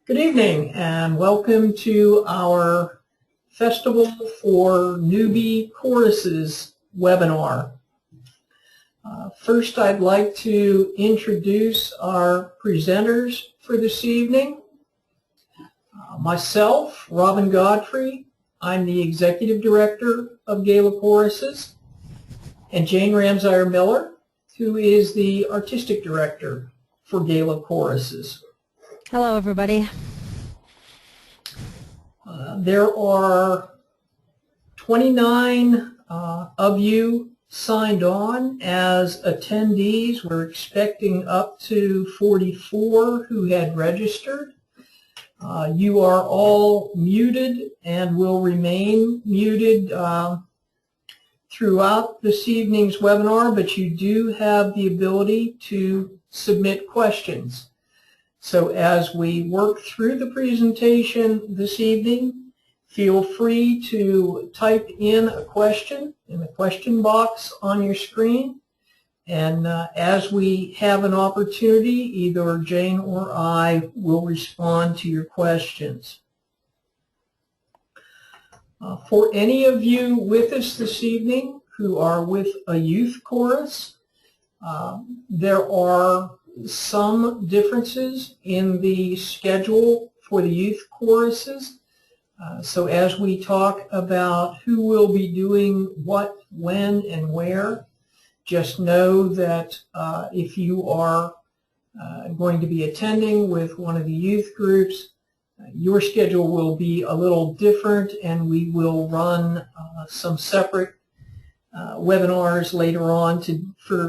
Good evening and welcome to our Festival for Newbie Choruses webinar. First, I'd like to introduce our presenters for this evening. Myself, Robin Godfrey, I'm the Executive Director of GALA Choruses, and Jane Ramsire Miller, who is the Artistic Director for GALA Choruses. Hello, everybody. There are 29 of you signed on as attendees. We're expecting up to 44 who had registered. You are all muted and will remain muted throughout this evening's webinar, but you do have the ability to submit questions. So as we work through the presentation this evening, feel free to type in a question in the question box on your screen. And as we have an opportunity, either Jane or I will respond to your questions. For any of you with us this evening who are with a youth chorus, there are some differences in the schedule for the youth choruses. So as we talk about who will be doing what, when, and where, just know that if you are going to be attending with one of the youth groups, your schedule will be a little different, and we will run some separate webinars later on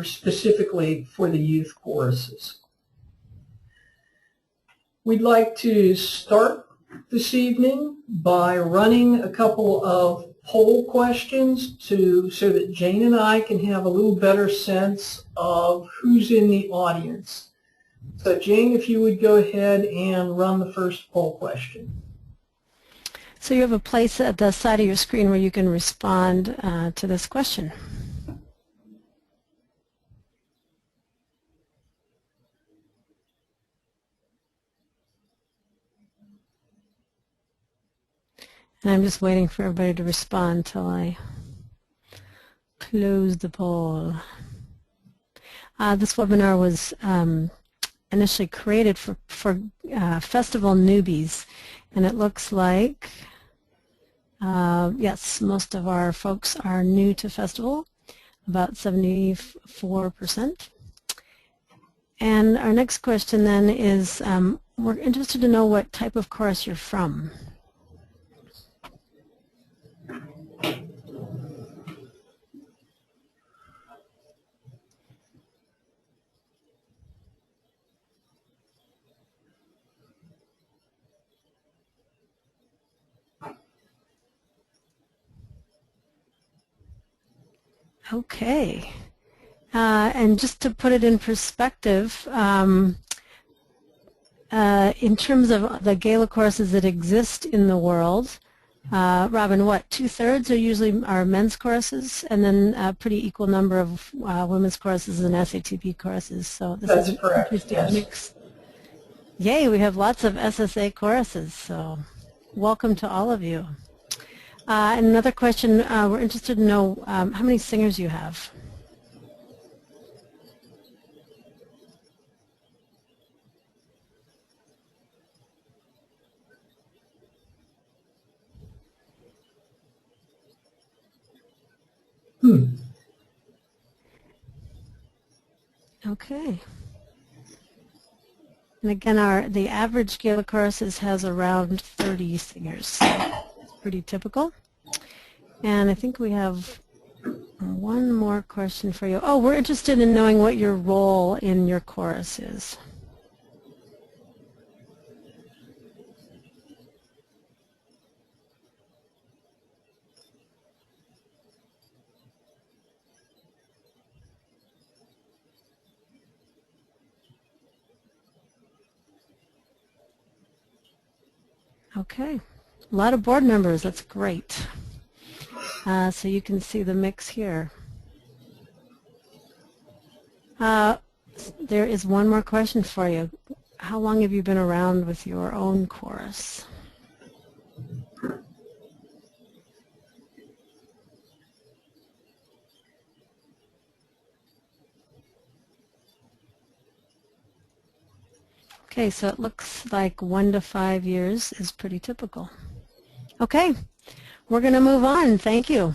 specifically for the youth choruses. We'd like to start this evening by running a couple of poll questions so that Jane and I can have a little better sense of who's in the audience. So Jane, if you would go ahead and run the first poll question. So you have a place at the side of your screen where you can respond to this question. And I'm just waiting for everybody to respond till I close the poll. This webinar was initially created for festival newbies, and it looks like yes, most of our folks are new to festival, about 74%. And our next question then is, we're interested to know what type of chorus you're from. Okay, and just to put it in perspective, in terms of the GALA choruses that exist in the world, Robin, what, 2/3 are usually men's choruses, and then a pretty equal number of women's choruses and SATP choruses. So this That's is correct, an interesting yes. mix. Yay, we have lots of SSA choruses, so welcome to all of you. And another question, we're interested to know how many singers you have. Okay. And again, the average GALA choruses has around 30 singers. It's pretty typical. And I think we have one more question for you. Oh, we're interested in knowing what your role in your chorus is. Okay, a lot of board members, that's great. So you can see the mix here. There is one more question for you. how long have you been around with your own chorus? Okay, so it looks like 1 to 5 years is pretty typical. Okay, we're going to move on. Thank you.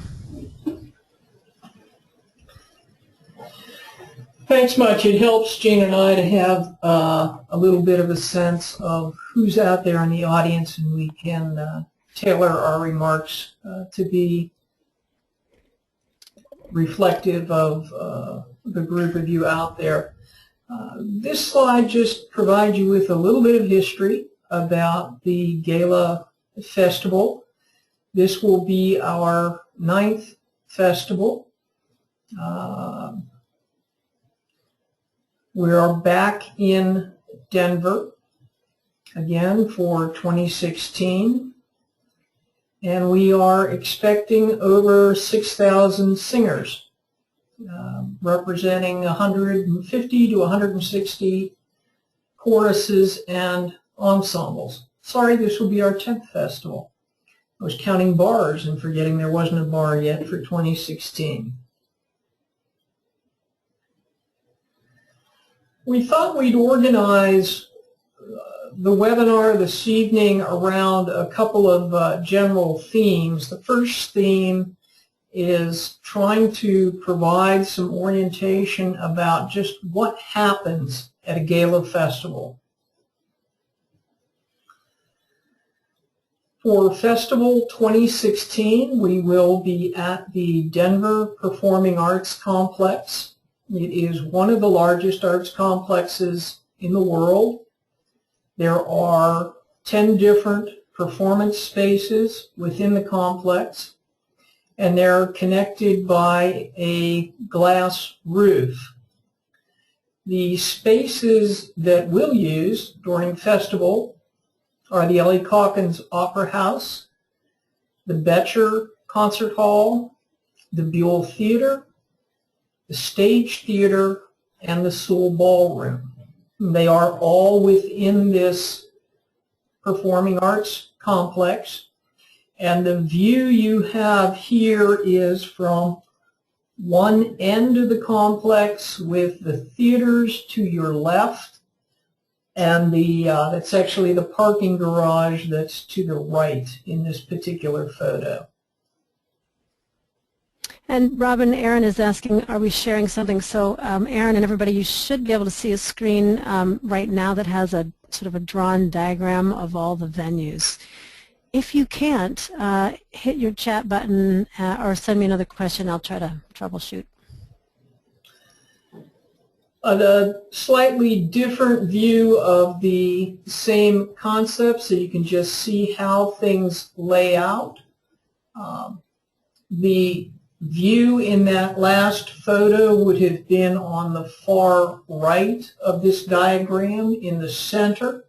Thanks much. It helps Gene and I to have a little bit of a sense of who's out there in the audience, and we can tailor our remarks to be reflective of the group of you out there. This slide just provides you with a little bit of history about the GALA Festival. This will be our 9th festival. We are back in Denver again for 2016, and we are expecting over 6,000 singers, representing 150 to 160 choruses and ensembles. Sorry, this will be our 10th festival. I was counting bars and forgetting there wasn't a bar yet for 2016. We thought we'd organize the webinar this evening around a couple of general themes. The first theme is trying to provide some orientation about just what happens at a GALA festival. For Festival 2016, we will be at the Denver Performing Arts Complex. It is one of the largest arts complexes in the world. There are 10 different performance spaces within the complex, and they're connected by a glass roof. The spaces that we'll use during festival are the Ellie Calkins Opera House, the Betcher Concert Hall, the Buell Theater, the Stage Theater, and the Sewell Ballroom. They are all within this performing arts complex, and the view you have here is from one end of the complex with the theaters to your left, and that's actually the parking garage that's to the right in this particular photo. And Robin, Aaron is asking, are we sharing something? So Aaron and everybody, you should be able to see a screen right now that has a sort of a drawn diagram of all the venues. If you can't, hit your chat button or send me another question. I'll try to troubleshoot. A slightly different view of the same concept, so you can just see how things lay out. The view in that last photo would have been on the far right of this diagram in the center,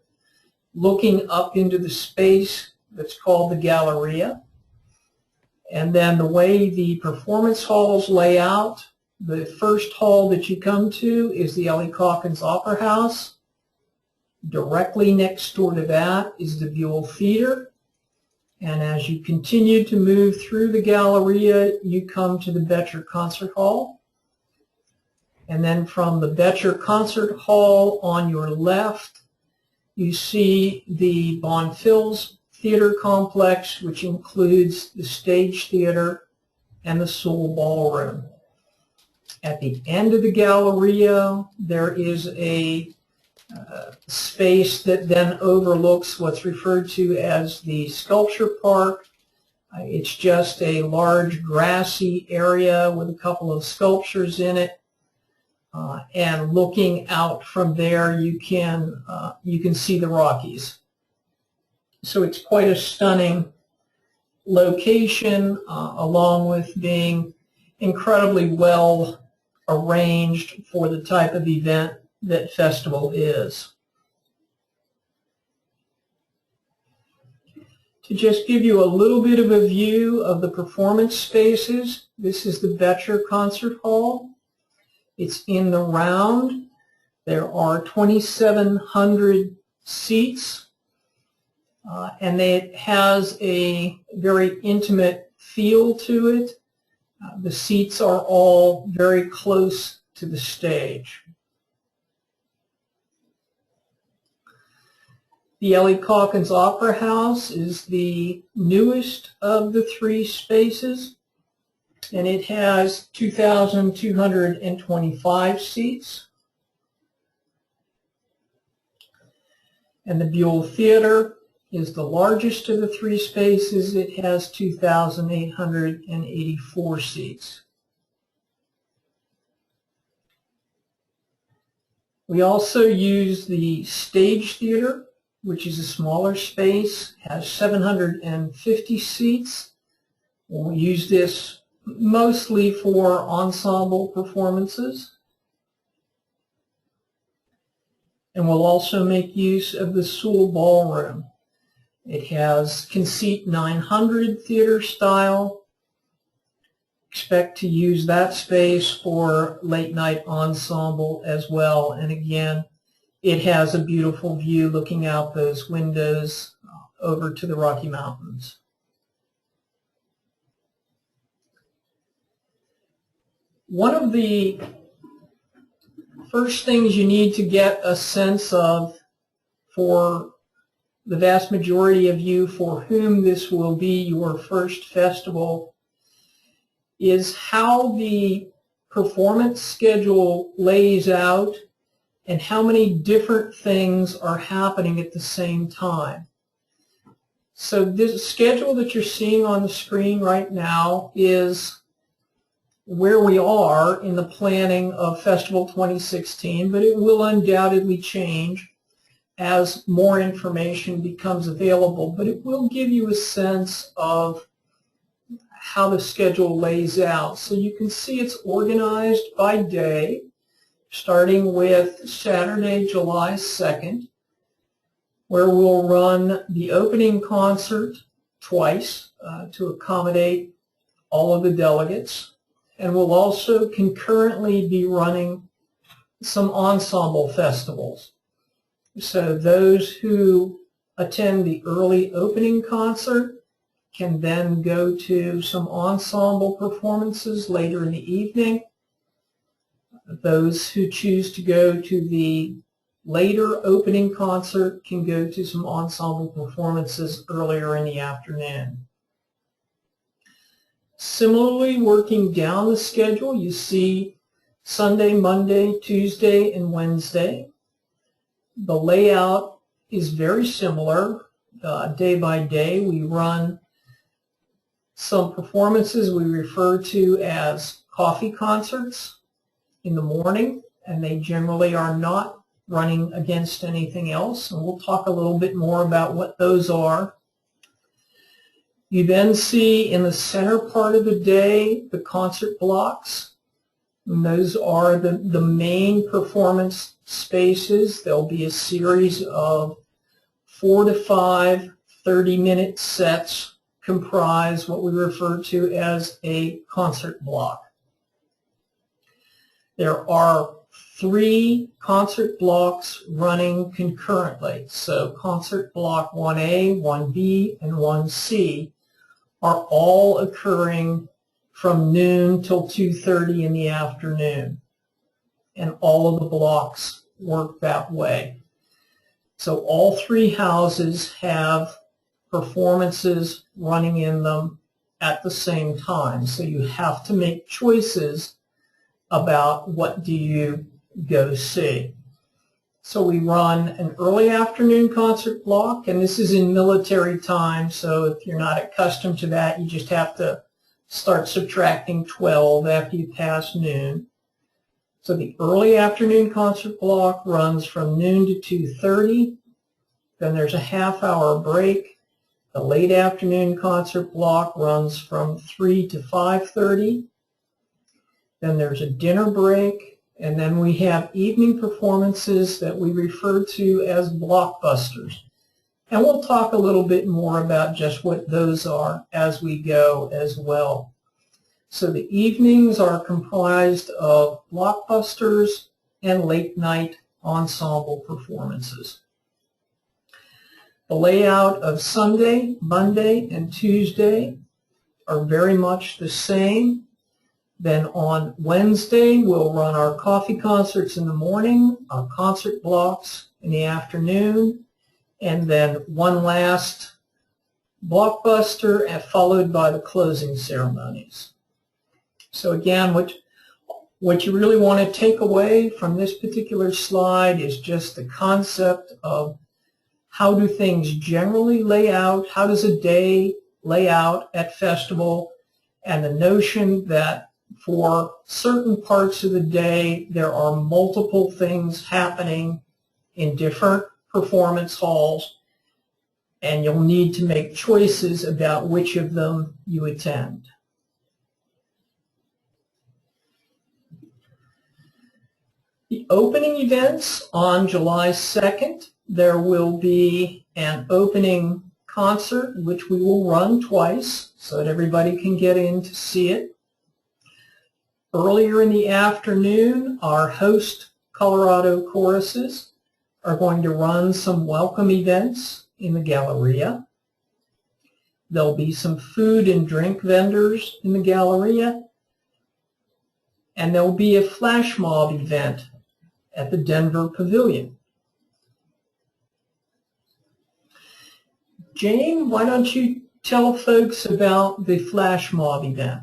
looking up into the space that's called the Galleria. And then the way the performance halls lay out, the first hall that you come to is the Ellie Calkins Opera House. Directly next door to that is the Buell Theater. And as you continue to move through the Galleria, you come to the Betcher Concert Hall. And then from the Betcher Concert Hall on your left, you see the Bonfils Theater Complex, which includes the Stage Theater and the Sewell Ballroom. At the end of the Galleria, there is a space that then overlooks what's referred to as the Sculpture Park. It's just a large grassy area with a couple of sculptures in it. And looking out from there, you can see the Rockies. So it's quite a stunning location, along with being incredibly well arranged for the type of event that festival is. To just give you a little bit of a view of the performance spaces, this is the Betcher Concert Hall. It's in the round. There are 2,700 seats, and it has a very intimate feel to it. The seats are all very close to the stage. The Ellie Calkins Opera House is the newest of the three spaces, and it has 2,225 seats. And the Buell Theater is the largest of the three spaces. It has 2,884 seats. We also use the Stage Theater, which is a smaller space, has 750 seats. We'll use this mostly for ensemble performances. And we'll also make use of the Sewell Ballroom. It can seat 900 theater style. Expect to use that space for late night ensemble as well. And again, it has a beautiful view looking out those windows over to the Rocky Mountains. One of the first things you need to get a sense of for the vast majority of you for whom this will be your first festival is how the performance schedule lays out and how many different things are happening at the same time. So this schedule that you're seeing on the screen right now is where we are in the planning of Festival 2016, but it will undoubtedly change as more information becomes available. But it will give you a sense of how the schedule lays out. So you can see it's organized by day, starting with Saturday, July 2nd, where we'll run the opening concert twice to accommodate all of the delegates. And we'll also concurrently be running some ensemble festivals. So those who attend the early opening concert can then go to some ensemble performances later in the evening. Those who choose to go to the later opening concert can go to some ensemble performances earlier in the afternoon. Similarly, working down the schedule, you see Sunday, Monday, Tuesday, and Wednesday. The layout is very similar. Day by day, we run some performances we refer to as coffee concerts in the morning, and they generally are not running against anything else, and we'll talk a little bit more about what those are. You then see in the center part of the day the concert blocks, and those are the main performance spaces. There'll be a series of 4 to 5 30-minute sets comprise what we refer to as a concert block. There are 3 concert blocks running concurrently. So concert block 1A, 1B, and 1C are all occurring from noon till 2:30 in the afternoon. And all of the blocks work that way. So all 3 houses have performances running in them at the same time. So you have to make choices about what do you go see. So we run an early afternoon concert block, and this is in military time, so if you're not accustomed to that, you just have to start subtracting 12 after you pass noon. So the early afternoon concert block runs from noon to 2:30. Then there's a half-hour break. The late afternoon concert block runs from 3 to 5:30. Then there's a dinner break, and then we have evening performances that we refer to as Blockbusters. And we'll talk a little bit more about just what those are as we go as well. So the evenings are comprised of Blockbusters and late night ensemble performances. The layout of Sunday, Monday, and Tuesday are very much the same. Then on Wednesday, we'll run our coffee concerts in the morning, our concert blocks in the afternoon, and then one last blockbuster, followed by the closing ceremonies. So again, what you really want to take away from this particular slide is just the concept of how do things generally lay out, how does a day lay out at festival, and the notion that for certain parts of the day there are multiple things happening in different performance halls, and you'll need to make choices about which of them you attend. The opening events on July 2nd, there will be an opening concert which we will run twice so that everybody can get in to see it. Earlier in the afternoon, our host Colorado choruses are going to run some welcome events in the Galleria. There'll be some food and drink vendors in the Galleria, and there'll be a flash mob event at the Denver Pavilion. Jane, why don't you tell folks about the flash mob event?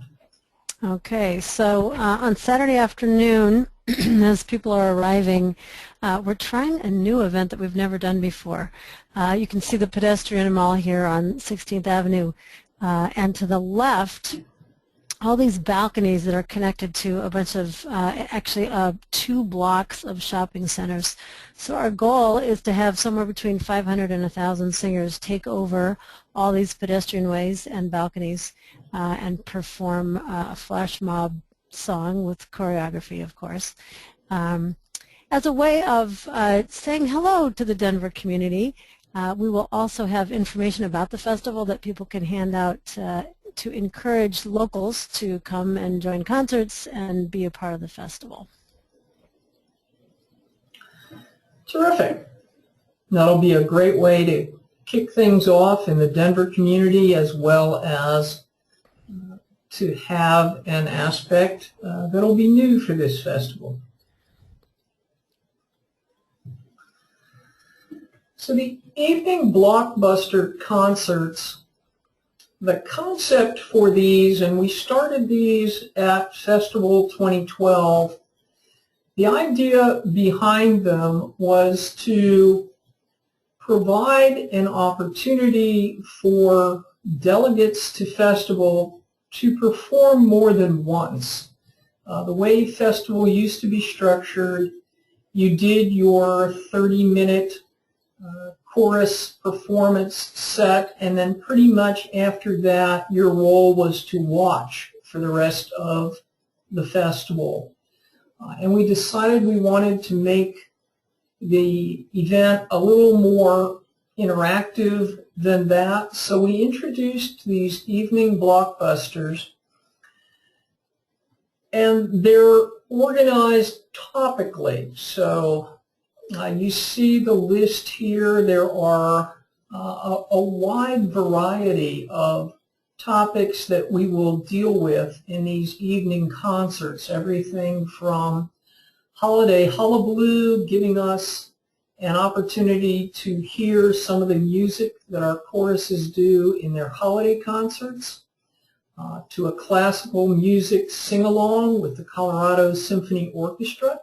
Okay, so on Saturday afternoon, as people are arriving, we're trying a new event that we've never done before. You can see the pedestrian mall here on 16th Avenue, and to the left, all these balconies that are connected to a bunch of, actually 2 blocks of shopping centers. So our goal is to have somewhere between 500 and 1,000 singers take over all these pedestrian ways and balconies and perform a flash mob song with choreography, of course, as a way of saying hello to the Denver community. We will also have information about the festival that people can hand out to encourage locals to come and join concerts and be a part of the festival. Terrific. That'll be a great way to kick things off in the Denver community, as well as to have an aspect that'll be new for this festival. So the evening blockbuster concerts, the concept for these, and we started these at Festival 2012, the idea behind them was to provide an opportunity for delegates to festival to perform more than once. The way festival used to be structured, you did your 30-minute chorus performance set, and then pretty much after that your role was to watch for the rest of the festival. And we decided we wanted to make the event a little more interactive than that, so we introduced these evening blockbusters, and they're organized topically. So you see the list here. There are a wide variety of topics that we will deal with in these evening concerts. Everything from holiday hullabaloo, giving us an opportunity to hear some of the music that our choruses do in their holiday concerts, to a classical music sing-along with the Colorado Symphony Orchestra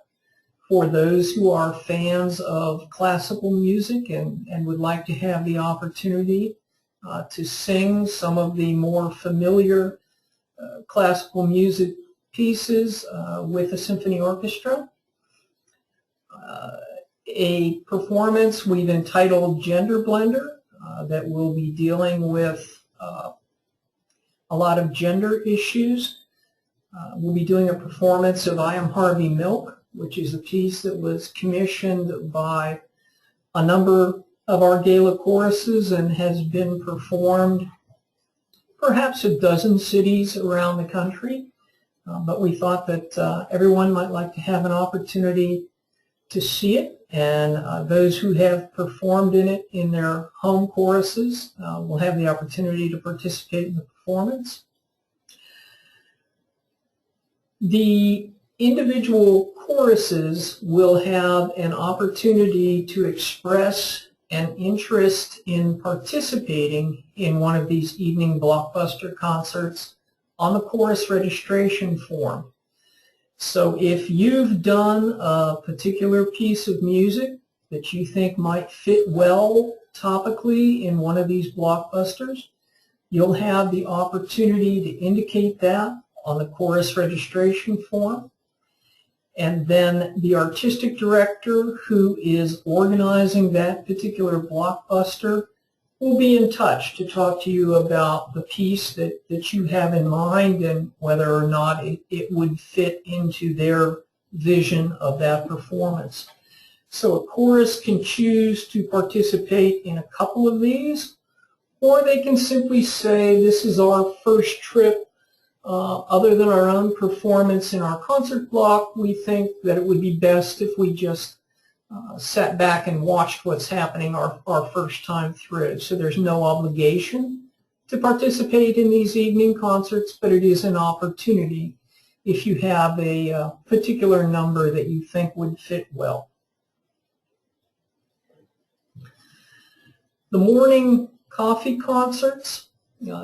for those who are fans of classical music and would like to have the opportunity to sing some of the more familiar classical music pieces with a symphony orchestra. A performance we've entitled Gender Blender that will be dealing with a lot of gender issues. We'll be doing a performance of I Am Harvey Milk, which is a piece that was commissioned by a number of our GALA choruses and has been performed perhaps a dozen cities around the country. But we thought that everyone might like to have an opportunity to see it, and those who have performed in it in their home choruses will have the opportunity to participate in the performance. The individual choruses will have an opportunity to express an interest in participating in one of these evening Blockbuster concerts on the chorus registration form. So if you've done a particular piece of music that you think might fit well topically in one of these Blockbusters, you'll have the opportunity to indicate that on the chorus registration form. And then the artistic director who is organizing that particular Blockbuster will be in touch to talk to you about the piece that you have in mind and whether or not it would fit into their vision of that performance. So a chorus can choose to participate in a couple of these, or they can simply say, this is our first trip. Other than our own performance in our concert block, we think that it would be best if we just sat back and watched what's happening our first time through. So there's no obligation to participate in these evening concerts, but it is an opportunity if you have a particular number that you think would fit well. The morning coffee concerts,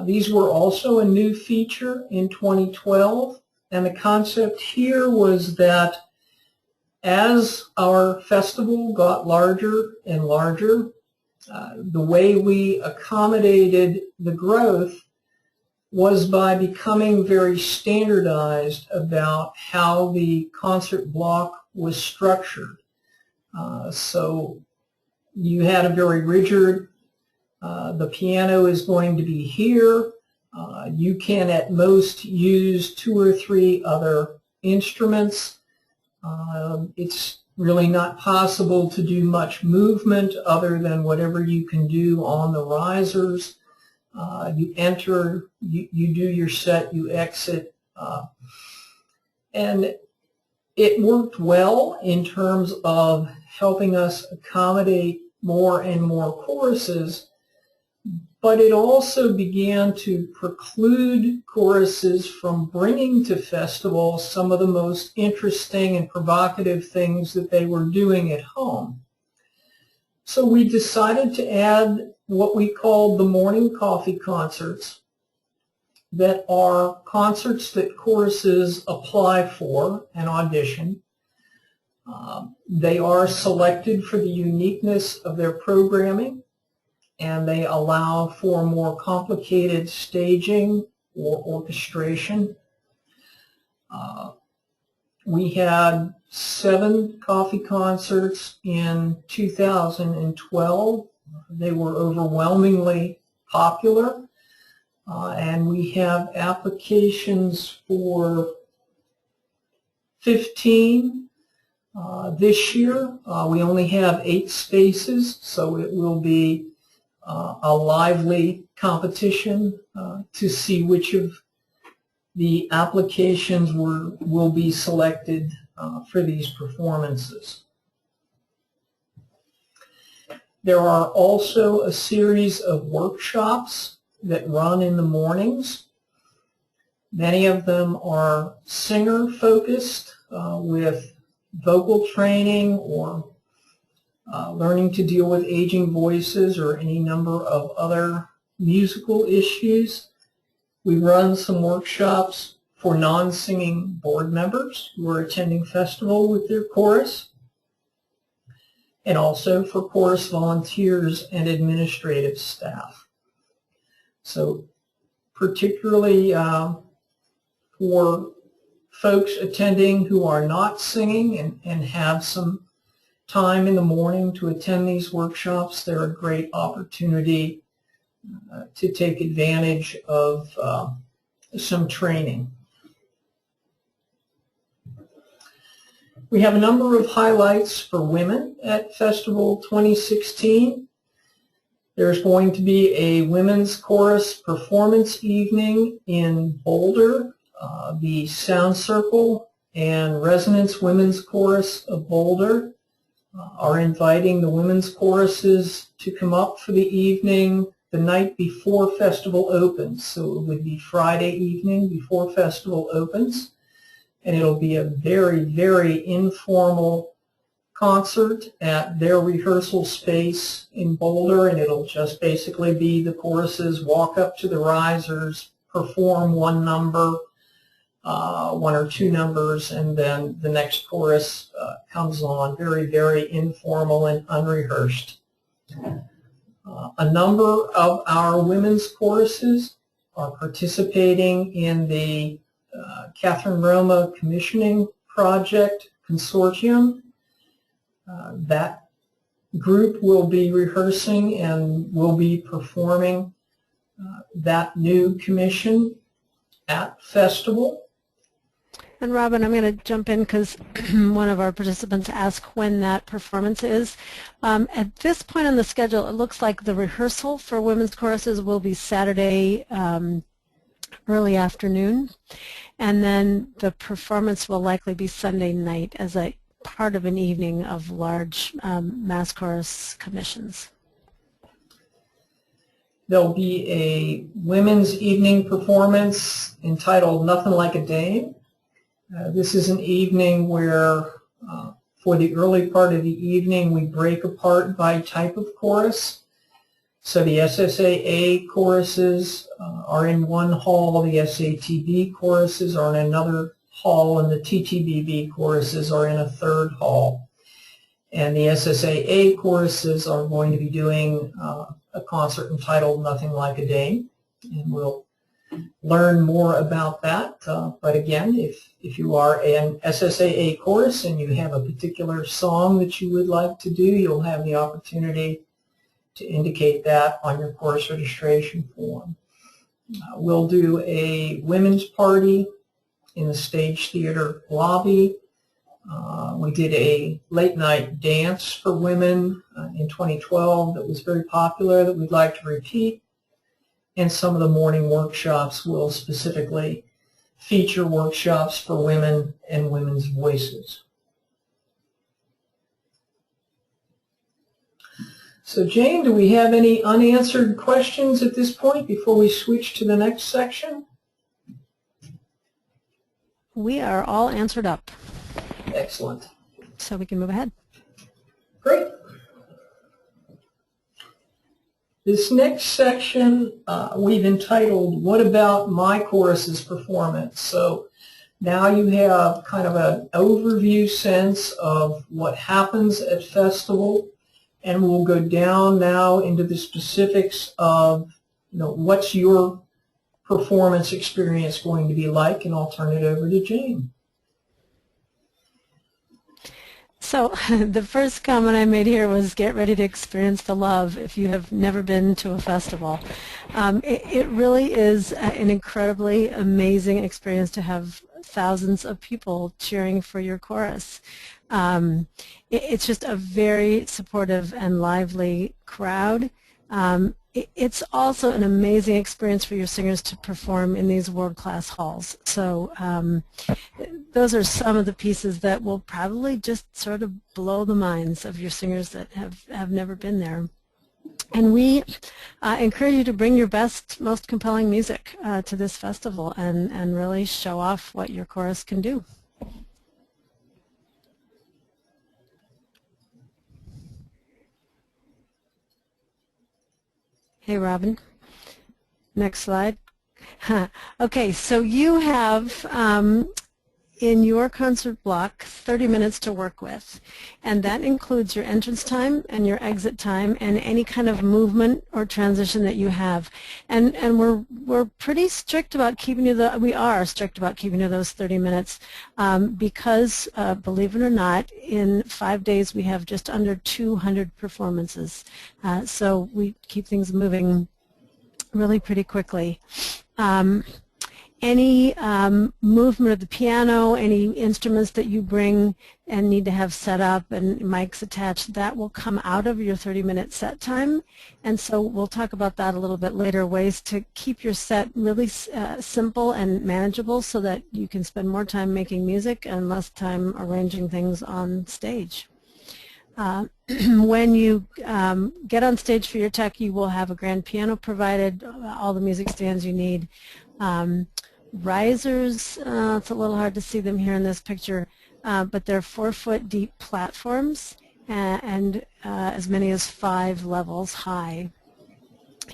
these were also a new feature in 2012, and the concept here was that as our festival got larger and larger, the way we accommodated the growth was by becoming very standardized about how the concert block was structured. So you had a very rigid, the piano is going to be here. You can at most use 2 or 3 other instruments. It's really not possible to do much movement other than whatever you can do on the risers. You enter, you do your set, you exit. And it worked well in terms of helping us accommodate more and more choruses, but it also began to preclude choruses from bringing to festivals some of the most interesting and provocative things that they were doing at home. So we decided to add what we called the morning coffee concerts, that are concerts that choruses apply for and audition. They are selected for the uniqueness of their programming, and they allow for more complicated staging or orchestration. We had 7 coffee concerts in 2012. They were overwhelmingly popular, and we have applications for 15 this year. We only have 8 spaces, so it will be a lively competition to see which of the applications will be selected for these performances. There are also a series of workshops that run in the mornings. Many of them are singer-focused with vocal training or learning to deal with aging voices or any number of other musical issues. We run some workshops for non-singing board members who are attending festival with their chorus, and also for chorus volunteers and administrative staff. So particularly for folks attending who are not singing and have some time in the morning to attend these workshops, they're a great opportunity to take advantage of some training. We have a number of highlights for women at Festival 2016. There's going to be a women's chorus performance evening in Boulder. The Sound Circle and Resonance Women's Chorus of Boulder are inviting the women's choruses to come up for the evening the night before festival opens. So it would be Friday evening before festival opens, and it'll be a very, very informal concert at their rehearsal space in Boulder, and it'll just basically be the choruses walk up to the risers, perform one number, one or two numbers, and then the next chorus comes on. Very, very informal and unrehearsed. A number of our women's choruses are participating in the Catherine Roma Commissioning Project Consortium. That group will be rehearsing and will be performing that new commission at Festival. And Robin, I'm going to jump in because one of our participants asked when that performance is. At this point on the schedule, it looks like the rehearsal for women's choruses will be Saturday early afternoon, and then the performance will likely be Sunday night as a part of an evening of large mass chorus commissions. There'll be a women's evening performance entitled Nothing Like a Dame. This is an evening where for the early part of the evening we break apart by type of chorus. So the SSAA choruses are in one hall, the SATB choruses are in another hall, and the TTBB choruses are in a third hall. And the SSAA choruses are going to be doing a concert entitled Nothing Like a Dame, and we'll learn more about that. But again, if you are an SSAA chorus and you have a particular song that you would like to do, you'll have the opportunity to indicate that on your chorus registration form. We'll do a women's party in the Stage Theater lobby. We did a late night dance for women in 2012 that was very popular that we'd like to repeat. And some of the morning workshops will specifically feature workshops for women and women's voices. So Jane, do we have any unanswered questions at this point before we switch to the next section? We are all answered up. Excellent. So we can move ahead. Great. This next section we've entitled, What About My Chorus's Performance? So now you have kind of an overview sense of what happens at Festival, and we'll go down now into the specifics of, what's your performance experience going to be like, and I'll turn it over to Jane. So the first comment I made here was get ready to experience the love if you have never been to a festival. It really is an incredibly amazing experience to have thousands of people cheering for your chorus. It's just a very supportive and lively crowd. It's also an amazing experience for your singers to perform in these world-class halls. So those are some of the pieces that will probably just sort of blow the minds of your singers that have never been there. And we encourage you to bring your best, most compelling music to this festival and really show off what your chorus can do. Hey, Robin. Next slide. Okay, so you have in your concert block 30 minutes to work with, and that includes your entrance time and your exit time and any kind of movement or transition that you have. And we're pretty strict about keeping you we are strict about keeping you those 30 minutes because believe it or not, in 5 days we have just under 200 performances. So we keep things moving really pretty quickly. Any movement of the piano, any instruments that you bring and need to have set up and mics attached, that will come out of your 30-minute set time. And so we'll talk about that a little bit later, ways to keep your set really simple and manageable so that you can spend more time making music and less time arranging things on stage. When you get on stage for your tech, you will have a grand piano provided, all the music stands you need. Risers, it's a little hard to see them here in this picture, but they're 4-foot deep platforms and as many as 5 levels high.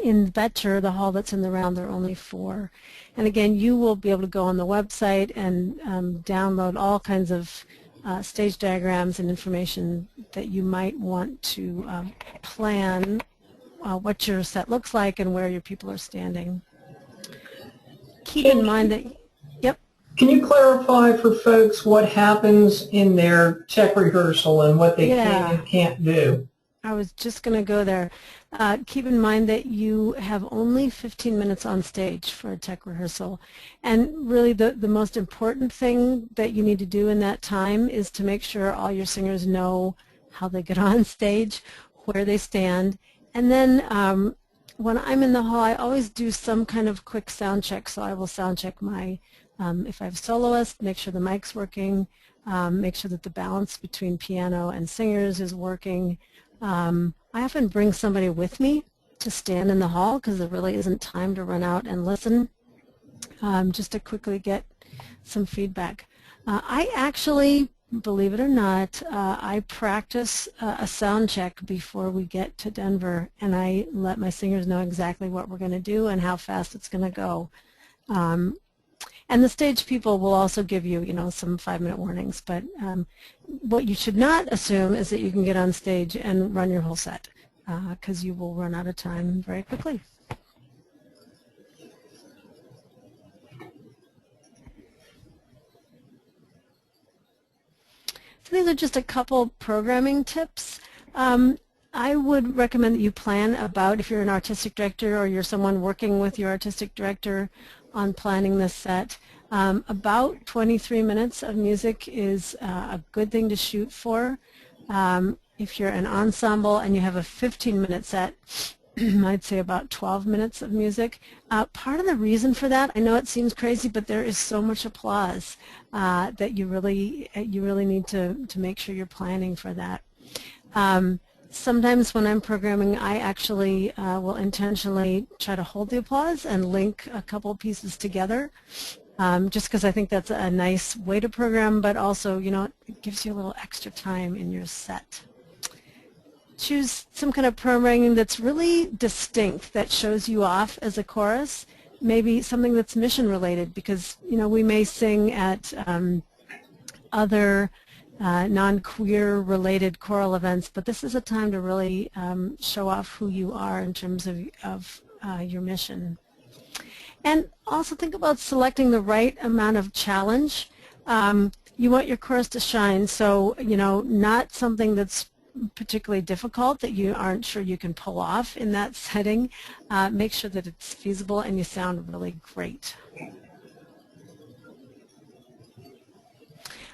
In Betcher, the hall that's in the round, there are only 4. And again, you will be able to go on the website and download all kinds of stage diagrams and information that you might want to plan what your set looks like and where your people are standing. Keep in mind that, yep. Can you clarify for folks what happens in their tech rehearsal and what they can and can't do? I was just going to go there. Keep in mind that you have only 15 minutes on stage for a tech rehearsal. And really the most important thing that you need to do in that time is to make sure all your singers know how they get on stage, where they stand. And then when I'm in the hall, I always do some kind of quick sound check. So I will sound check my, if I have soloists, make sure the mic's working, make sure that the balance between piano and singers is working. I often bring somebody with me to stand in the hall because there really isn't time to run out and listen, just to quickly get some feedback. I actually, believe it or not, I practice a sound check before we get to Denver, and I let my singers know exactly what we're going to do and how fast it's going to go. And the stage people will also give you, some 5-minute warnings. But what you should not assume is that you can get on stage and run your whole set, because you will run out of time very quickly. So these are just a couple programming tips. I would recommend that you plan about, if you're an artistic director or you're someone working with your artistic director on planning this set, about 23 minutes of music is a good thing to shoot for. If you're an ensemble and you have a 15-minute set, I'd say about 12 minutes of music. Part of the reason for that, I know it seems crazy, but there is so much applause that you really need to make sure you're planning for that. Sometimes when I'm programming, I actually will intentionally try to hold the applause and link a couple pieces together, just because I think that's a nice way to program, but also, it gives you a little extra time in your set. Choose some kind of programming that's really distinct, that shows you off as a chorus, maybe something that's mission related, because, we may sing at other non-queer related choral events, but this is a time to really show off who you are in terms of your mission. And also think about selecting the right amount of challenge. You want your chorus to shine, so not something that's particularly difficult that you aren't sure you can pull off in that setting. Make sure that it's feasible and you sound really great.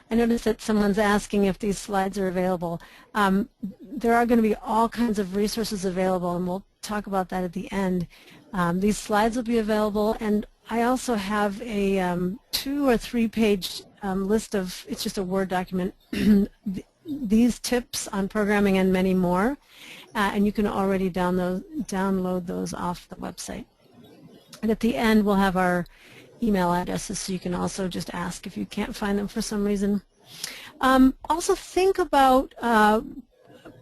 I noticed that someone's asking if these slides are available. There are going to be all kinds of resources available, and we'll talk about that at the end. These slides will be available, and I also have a 2 or 3 page list of, it's just a Word document, these tips on programming and many more, and you can already download those off the website. And at the end, we'll have our email addresses, so you can also just ask if you can't find them for some reason. Also think about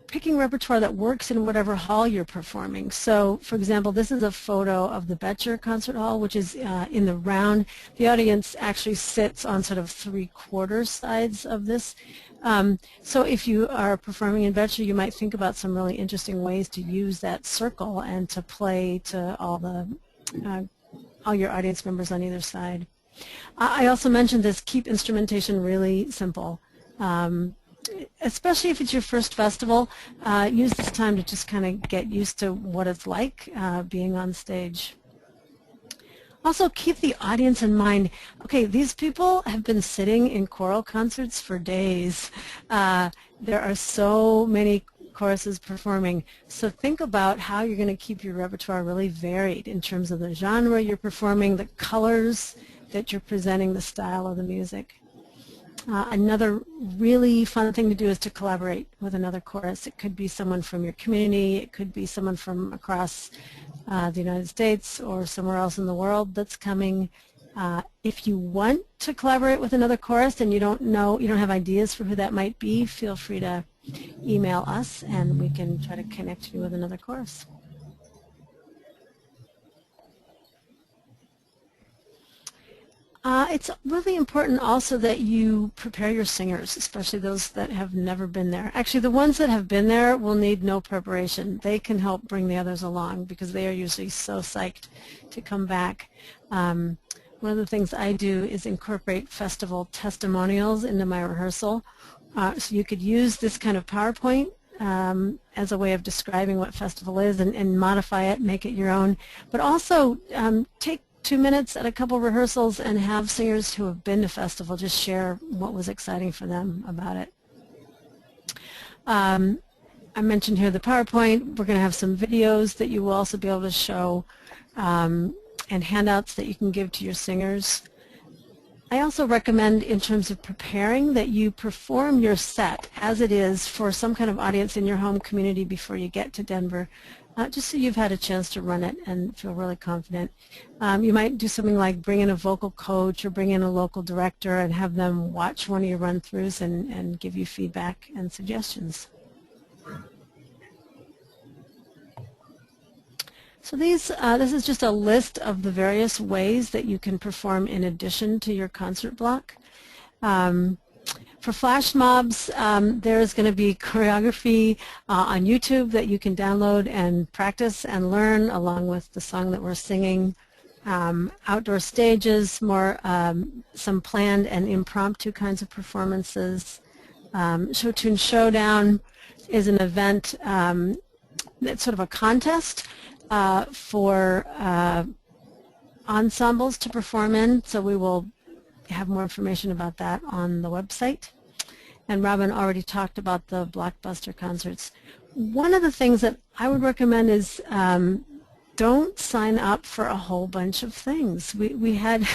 picking repertoire that works in whatever hall you're performing. So, for example, this is a photo of the Betcher Concert Hall, which is in the round. The audience actually sits on sort of 3/4 sides of this. So if you are performing in Betcher, you might think about some really interesting ways to use that circle and to play to all your audience members on either side. I also mentioned this, keep instrumentation really simple. Especially if it's your first festival, use this time to just kind of get used to what it's like being on stage. Also, keep the audience in mind. Okay, these people have been sitting in choral concerts for days. There are so many choruses performing. So think about how you're going to keep your repertoire really varied in terms of the genre you're performing, the colors that you're presenting, the style of the music. Another really fun thing to do is to collaborate with another chorus. It could be someone from your community, it could be someone from across the United States or somewhere else in the world that's coming. If you want to collaborate with another chorus and you don't have ideas for who that might be, feel free to email us and we can try to connect you with another chorus. It's really important also that you prepare your singers, especially those that have never been there. Actually, the ones that have been there will need no preparation. They can help bring the others along because they are usually so psyched to come back. One of the things I do is incorporate festival testimonials into my rehearsal. So you could use this kind of PowerPoint as a way of describing what festival is and modify it, make it your own. But also take 2 minutes at a couple rehearsals and have singers who have been to festival just share what was exciting for them about it. I mentioned here the PowerPoint. We're going to have some videos that you will also be able to show and handouts that you can give to your singers. I also recommend, in terms of preparing, that you perform your set as it is for some kind of audience in your home community before you get to Denver, just so you've had a chance to run it and feel really confident. You might do something like bring in a vocal coach or bring in a local director and have them watch one of your run-throughs and give you feedback and suggestions. So this is just a list of the various ways that you can perform in addition to your concert block. For flash mobs, there is going to be choreography on YouTube that you can download and practice and learn along with the song that we're singing. Outdoor stages, some planned and impromptu kinds of performances. Show Tune Showdown is an event that's sort of a contest for ensembles to perform in, so we will have more information about that on the website. And Robin already talked about the Blockbuster concerts. One of the things that I would recommend is don't sign up for a whole bunch of things. We had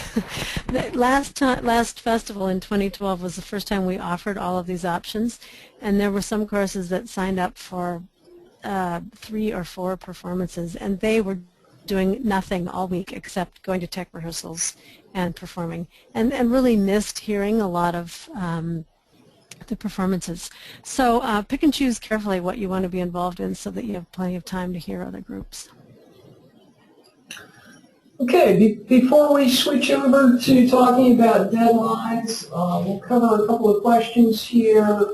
last festival in 2012 was the first time we offered all of these options, and there were some choruses that signed up for 3 or 4 performances, and they were doing nothing all week except going to tech rehearsals and performing, and really missed hearing a lot of the performances. So pick and choose carefully what you want to be involved in so that you have plenty of time to hear other groups. Okay, before we switch over to talking about deadlines, we'll cover a couple of questions here.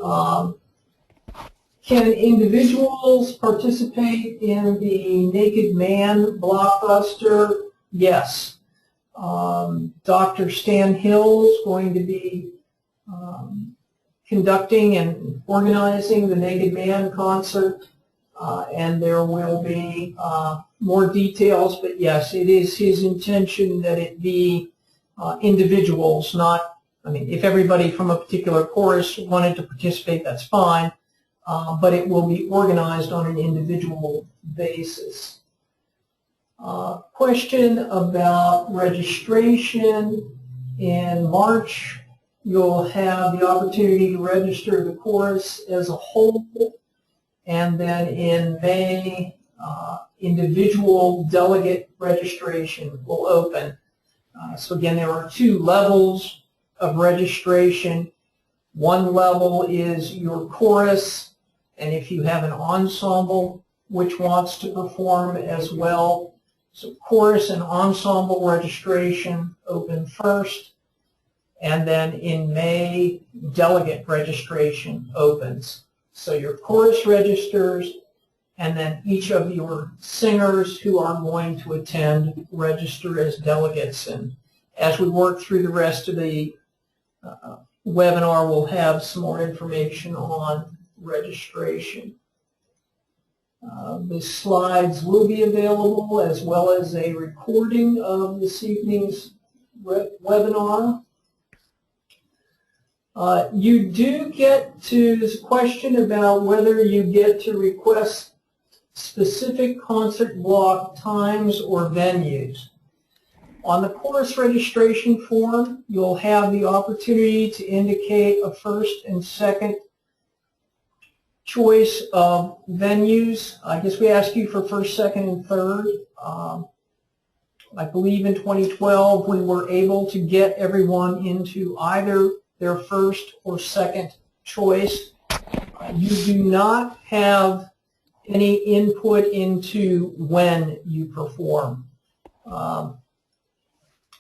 Can individuals participate in the Naked Man Blockbuster? Yes. Dr. Stan Hill is going to be conducting and organizing the Naked Man concert, and there will be more details, but yes, it is his intention that it be individuals, not, I mean, if everybody from a particular chorus wanted to participate, that's fine, but it will be organized on an individual basis. Question about registration. In March, you'll have the opportunity to register the chorus as a whole, and then in May, individual delegate registration will open. So again, there are 2 levels of registration. One level is your chorus, and if you have an ensemble which wants to perform as well. So chorus and ensemble registration open first, and then in May, delegate registration opens. So your chorus registers, and then each of your singers who are going to attend register as delegates. And as we work through the rest of the webinar, we'll have some more information on registration. The slides will be available, as well as a recording of this evening's webinar. You do get to this question about whether you get to request specific concert block times or venues. On the chorus registration form, you'll have the opportunity to indicate a first and second choice of venues. I guess we ask you for first, second, and third. I believe in 2012 we were able to get everyone into either their first or second choice. You do not have any input into when you perform.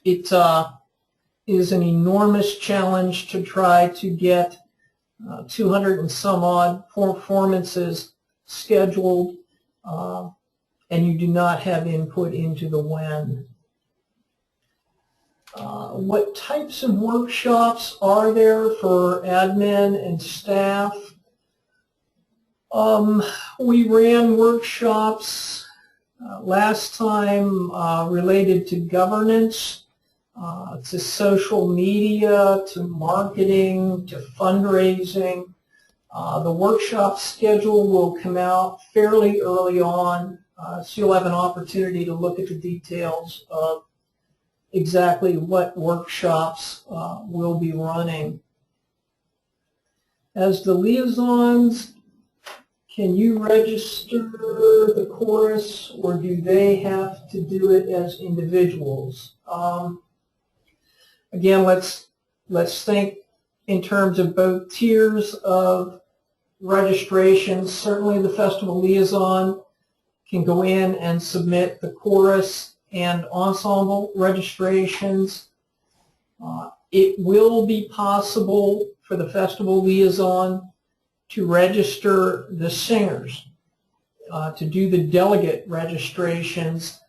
It is an enormous challenge to try to get 200 and some odd performances scheduled, and you do not have input into the when. What types of workshops are there for admin and staff? We ran workshops last time related to governance, to social media, to marketing, to fundraising. The workshop schedule will come out fairly early on, so you'll have an opportunity to look at the details of exactly what workshops we'll be running. As the liaisons, can you register the chorus, or do they have to do it as individuals? Again, let's think in terms of both tiers of registrations. Certainly the festival liaison can go in and submit the chorus and ensemble registrations. It will be possible for the festival liaison to register the singers, to do the delegate registrations,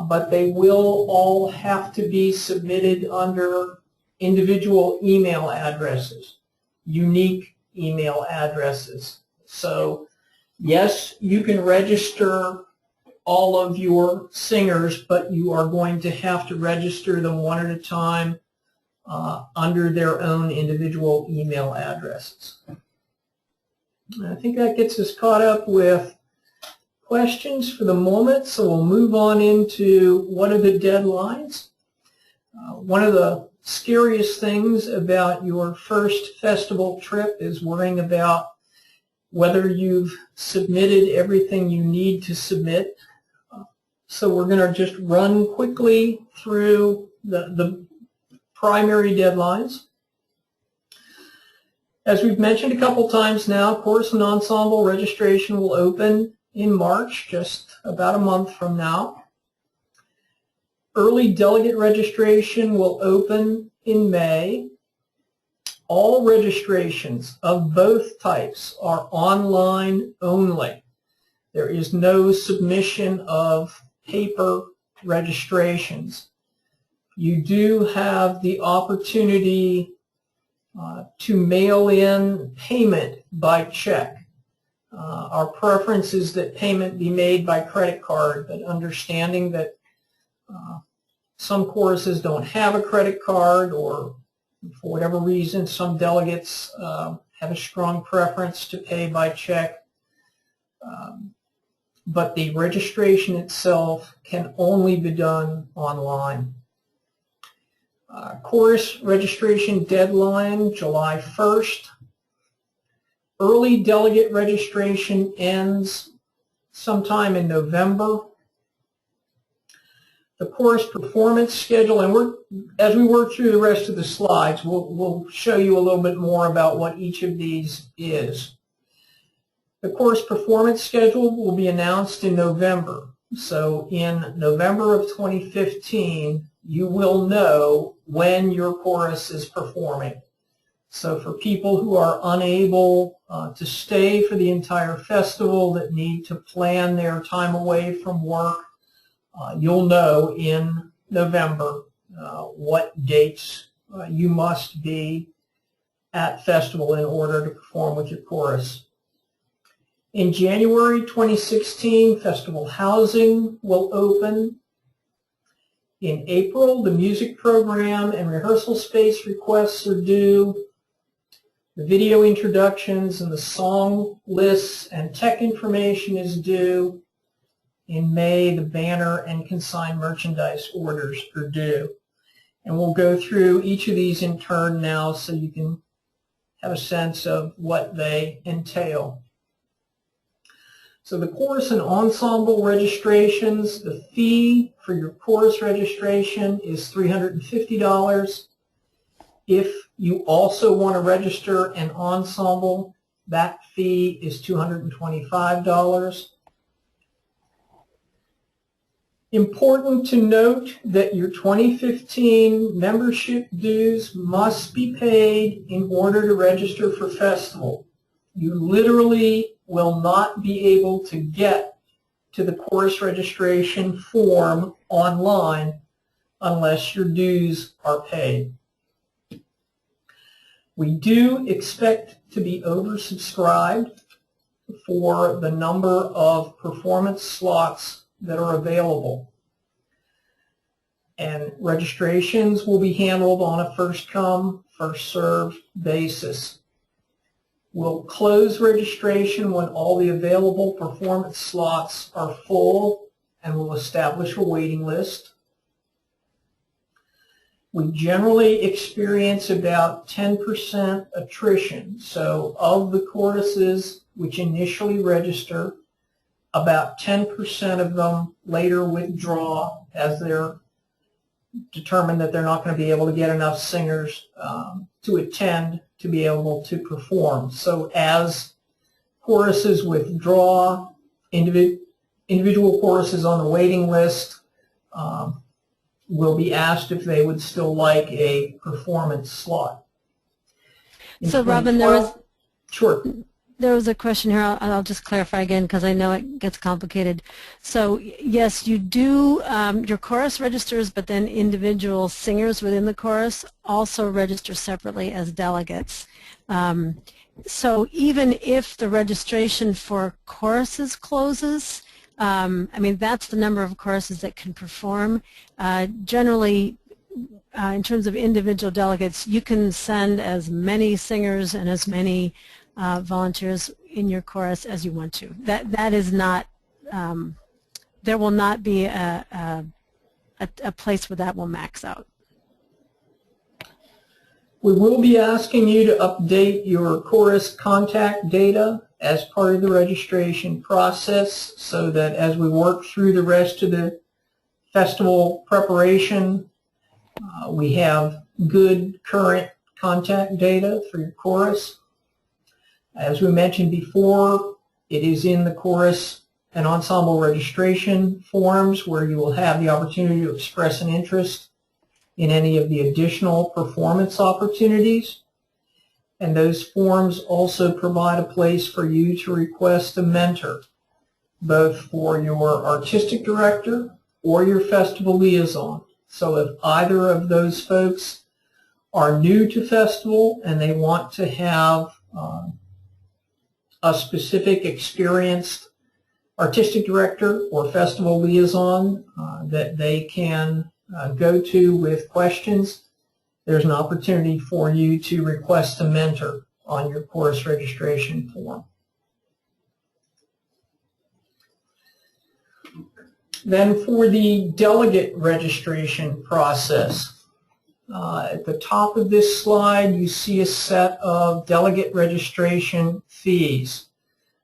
but they will all have to be submitted under individual email addresses, unique email addresses. So yes, you can register all of your singers, but you are going to have to register them one at a time under their own individual email addresses. I think that gets us caught up with questions for the moment, so we'll move on into what are the deadlines. One of the scariest things about your first festival trip is worrying about whether you've submitted everything you need to submit. So we're going to just run quickly through the primary deadlines. As we've mentioned a couple times now, chorus and ensemble registration will open in March, just about a month from now. Early delegate registration will open in May. All registrations of both types are online only. There is no submission of paper registrations. You do have the opportunity to mail in payment by check. Our preference is that payment be made by credit card, but understanding that some choruses don't have a credit card, or for whatever reason some delegates have a strong preference to pay by check. But the registration itself can only be done online. Chorus registration deadline, July 1st. Early delegate registration ends sometime in November. The chorus performance schedule, and as we work through the rest of the slides, we'll show you a little bit more about what each of these is. The chorus performance schedule will be announced in November. So in November of 2015, you will know when your chorus is performing. So for people who are unable to stay for the entire festival, that need to plan their time away from work, you'll know in November what dates you must be at festival in order to perform with your chorus. In January 2016, festival housing will open. In April, the music program and rehearsal space requests are due. The video introductions and the song lists and tech information is due. in May, the banner and consigned merchandise orders are due. And we'll go through each of these in turn now so you can have a sense of what they entail. So the chorus and ensemble registrations, the fee for your chorus registration is $350. If you also want to register an ensemble, that fee is $225. Important to note that your 2015 membership dues must be paid in order to register for festival. You literally will not be able to get to the chorus registration form online unless your dues are paid. We do expect to be oversubscribed for the number of performance slots that are available. And registrations will be handled on a first-come, first-served basis. We'll close registration when all the available performance slots are full, and we'll establish a waiting list. We generally experience about 10% attrition. So of the choruses which initially register, about 10% of them later withdraw as they're determined that they're not going to be able to get enough singers to attend to be able to perform. So as choruses withdraw, individual choruses on the waiting list will be asked if they would still like a performance slot. So Robin, Sure. There was a question here. I'll just clarify again because I know it gets complicated. So yes, you do, your chorus registers, but then individual singers within the chorus also register separately as delegates. So even if the registration for choruses closes, I mean, that's the number of choruses that can perform. Generally, in terms of individual delegates, you can send as many singers and as many volunteers in your chorus as you want to. That is not, there will not be a place where that will max out. We will be asking you to update your chorus contact data as part of the registration process so that as we work through the rest of the festival preparation, we have good current contact data for your chorus. As we mentioned before, it is in the chorus and ensemble registration forms where you will have the opportunity to express an interest in any of the additional performance opportunities. And those forms also provide a place for you to request a mentor, both for your artistic director or your festival liaison. So if either of those folks are new to festival and they want to have a specific experienced artistic director or festival liaison that they can go to with questions, there's an opportunity for you to request a mentor on your chorus registration form. Then for the delegate registration process, at the top of this slide you see a set of delegate registration fees.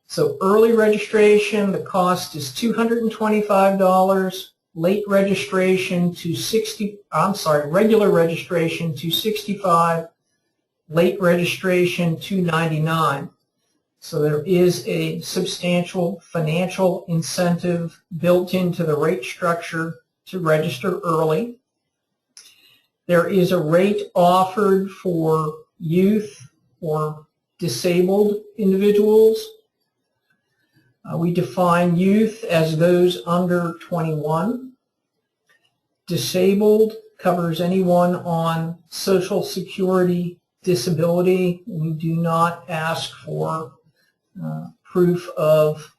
So early registration, the cost is $225, late registration to regular registration to $65, late registration $299. So there is a substantial financial incentive built into the rate structure to register early. There is a rate offered for youth or disabled individuals. We define youth as those under 21. Disabled covers anyone on Social Security disability. We do not ask for proof of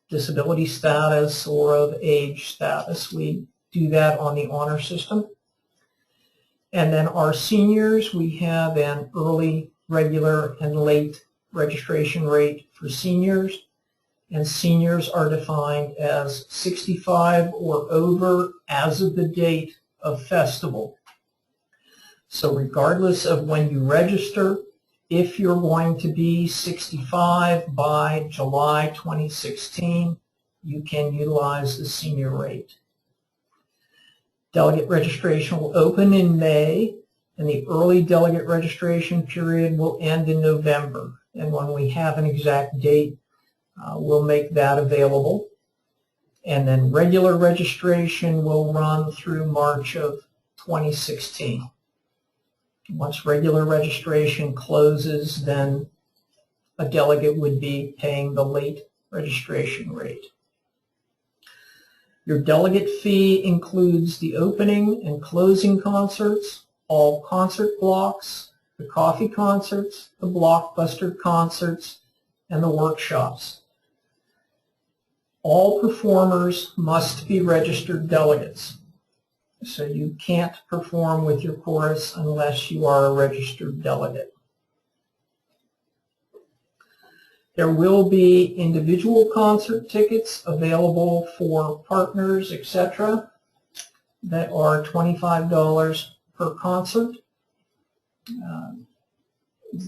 disability status or of age status. We do that on the honor system. And then our seniors, we have an early, regular, and late registration rate for seniors. and seniors are defined as 65 or over as of the date of festival. So regardless of when you register, if you're going to be 65 by July 2016, you can utilize the senior rate. Delegate registration will open in May, and the early delegate registration period will end in November. And when we have an exact date, we'll make that available. And then regular registration will run through March of 2016. Once regular registration closes, then a delegate would be paying the late registration rate. Your delegate fee includes the opening and closing concerts, all concert blocks, the coffee concerts, the Blockbuster concerts, and the workshops. All performers must be registered delegates. So you can't perform with your chorus unless you are a registered delegate. There will be individual concert tickets available for partners, etc., that are $25 per concert.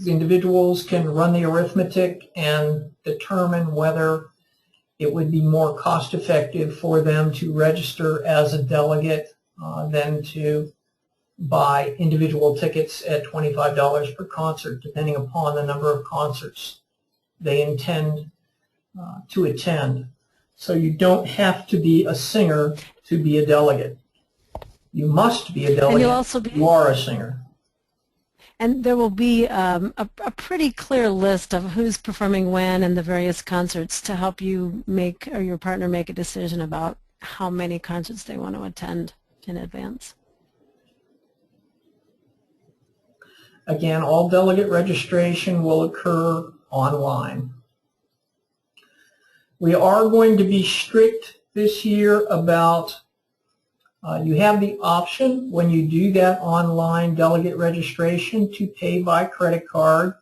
Individuals can run the arithmetic and determine whether it would be more cost-effective for them to register as a delegate than to buy individual tickets at $25 per concert, depending upon the number of concerts they intend to attend. So you don't have to be a singer to be a delegate. You must be a delegate. And you'll also be, you are a singer. And there will be a pretty clear list of who's performing when and the various concerts to help you make, or your partner make, a decision about how many concerts they want to attend in advance. Again, all delegate registration will occur online. We are going to be strict this year about you have the option when you do that online delegate registration to pay by credit card,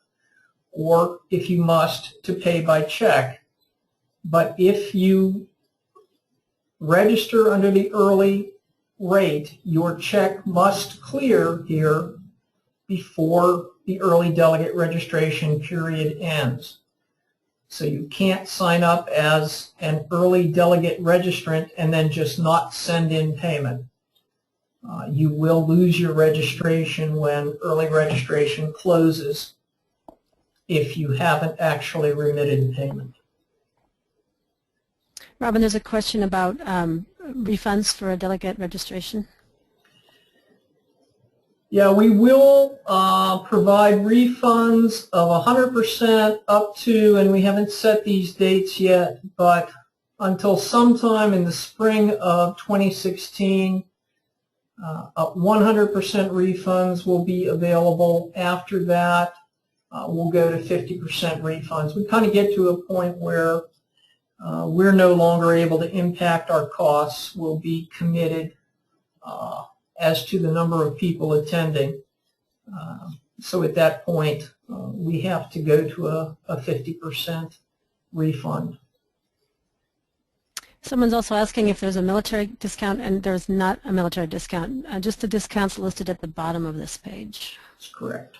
or if you must, to pay by check. But if you register under the early rate, your check must clear here before the early delegate registration period ends. So you can't sign up as an early delegate registrant and then just not send in payment. You will lose your registration when early registration closes if you haven't actually remitted payment. Robin, there's a question about refunds for a delegate registration. Yeah, we will provide refunds of 100% up to, and we haven't set these dates yet, but until sometime in the spring of 2016, 100% refunds will be available. After that, we'll go to 50% refunds. We kind of get to a point where we're no longer able to impact our costs. We'll be committed as to the number of people attending. So at that point, we have to go to a 50% refund. Someone's also asking if there's a military discount, and there's not a military discount, just the discounts listed at the bottom of this page. That's correct.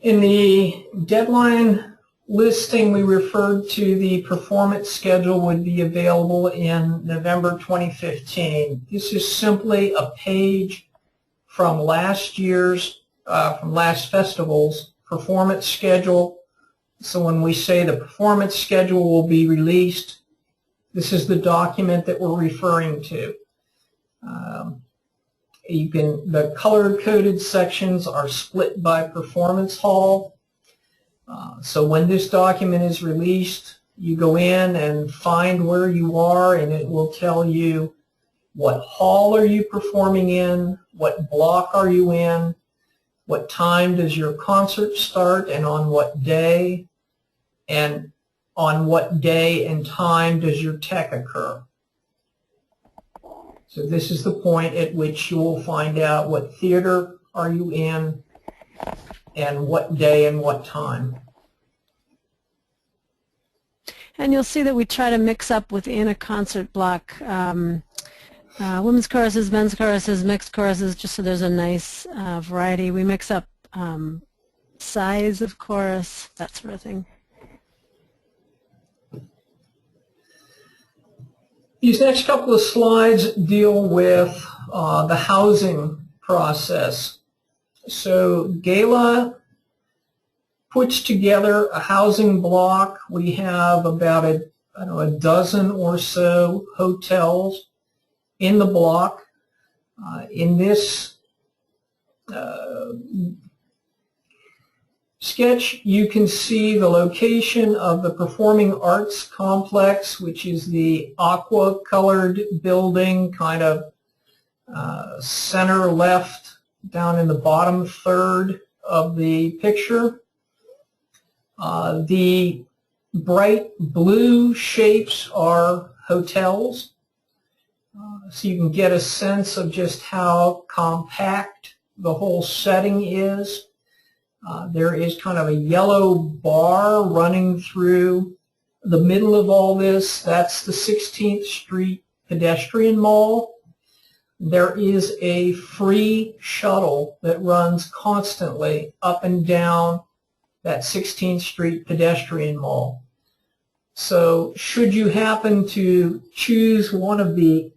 In the deadline listing, we referred to the performance schedule would be available in November 2015. This is simply a page from last year's, from last festival's performance schedule. So when we say the performance schedule will be released, this is the document that we're referring to. The color-coded sections are split by performance hall. So when this document is released, you go in and find where you are, and it will tell you what hall are you performing in, what block are you in, what time does your concert start, and on what day, and on what day and time does your tech occur. So this is the point at which you will find out what theater are you in, and what day and what time. And you'll see that we try to mix up within a concert block women's choruses, men's choruses, mixed choruses, just so there's a nice variety. We mix up size of chorus, that sort of thing. These next couple of slides deal with the housing process. So GALA puts together a housing block. We have about a dozen or so hotels in the block. In this sketch, you can see the location of the Performing Arts Complex, which is the aqua-colored building, kind of center left down in the bottom third of the picture. The bright blue shapes are hotels, so you can get a sense of just how compact the whole setting is. There is kind of a yellow bar running through the middle of all this. That's the 16th Street Pedestrian Mall. There is a free shuttle that runs constantly up and down that 16th Street Pedestrian Mall. So should you happen to choose one of the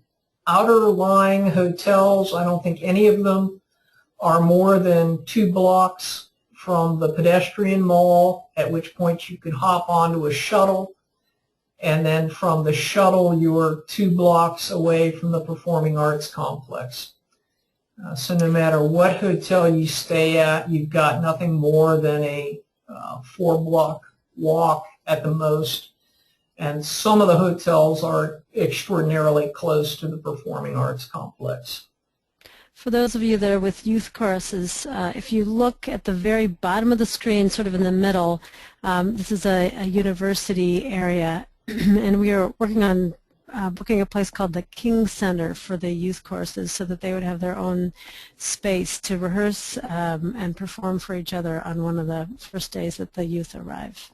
outer lying hotels, I don't think any of them are more than 2 blocks from the pedestrian mall, at which point you could hop onto a shuttle, and then from the shuttle you are 2 blocks away from the Performing Arts Complex. So no matter what hotel you stay at, you've got nothing more than a 4-block walk at the most, and some of the hotels are extraordinarily close to the Performing Arts Complex. For those of you that are with youth choruses, if you look at the very bottom of the screen, sort of in the middle, this is a university area, and we are working on booking a place called the King Center for the youth choruses so that they would have their own space to rehearse and perform for each other on one of the first days that the youth arrive.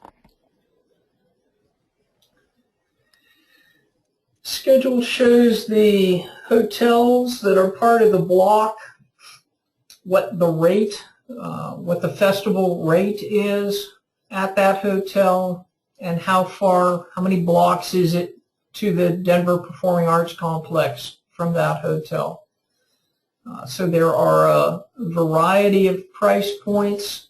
Schedule shows the hotels that are part of the block, what the rate, what the festival rate is at that hotel, and how many blocks is it to the Denver Performing Arts Complex from that hotel. So there are a variety of price points.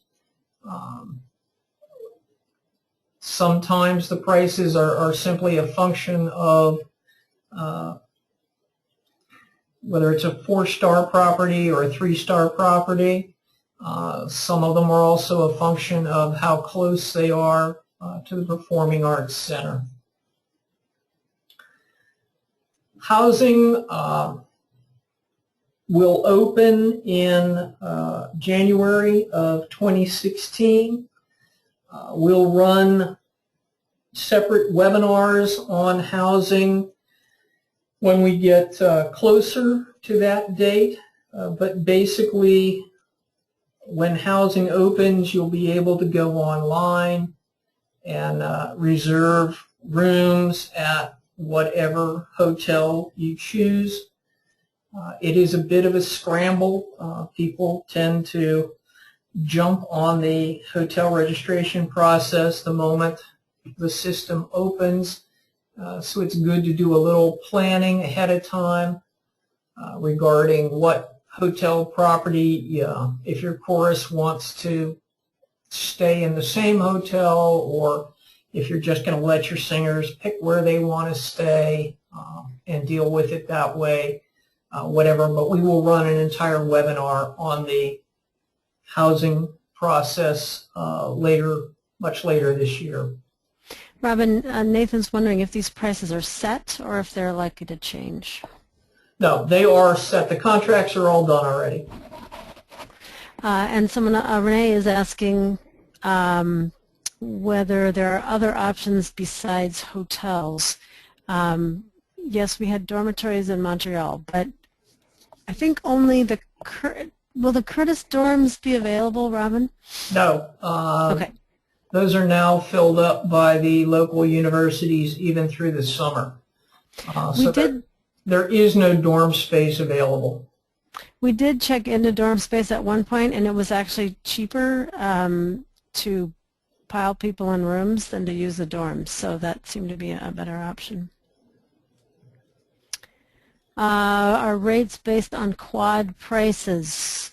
Sometimes the prices are simply a function of whether it's a 4-star property or a 3-star property. Some of them are also a function of how close they are to the Performing Arts Center. Housing will open in January of 2016. We'll run separate webinars on housing when we get closer to that date, but basically when housing opens, you'll be able to go online and reserve rooms at whatever hotel you choose. It is a bit of a scramble. People tend to jump on the hotel registration process the moment the system opens. So it's good to do a little planning ahead of time regarding what hotel property, if your chorus wants to stay in the same hotel, or if you're just going to let your singers pick where they want to stay and deal with it that way, whatever. But we will run an entire webinar on the housing process much later this year. Robin, Nathan's wondering if these prices are set or if they're likely to change. No, they are set. The contracts are all done already. And someone, Renee, is asking whether there are other options besides hotels. Yes, we had dormitories in Montreal, but I think only the Will the Curtis dorms be available, Robin? No. Okay. Those are now filled up by the local universities even through the summer. There is no dorm space available. We did check into dorm space at one point, and it was actually cheaper to pile people in rooms than to use the dorms, so that seemed to be a better option. Are rates based on quad prices?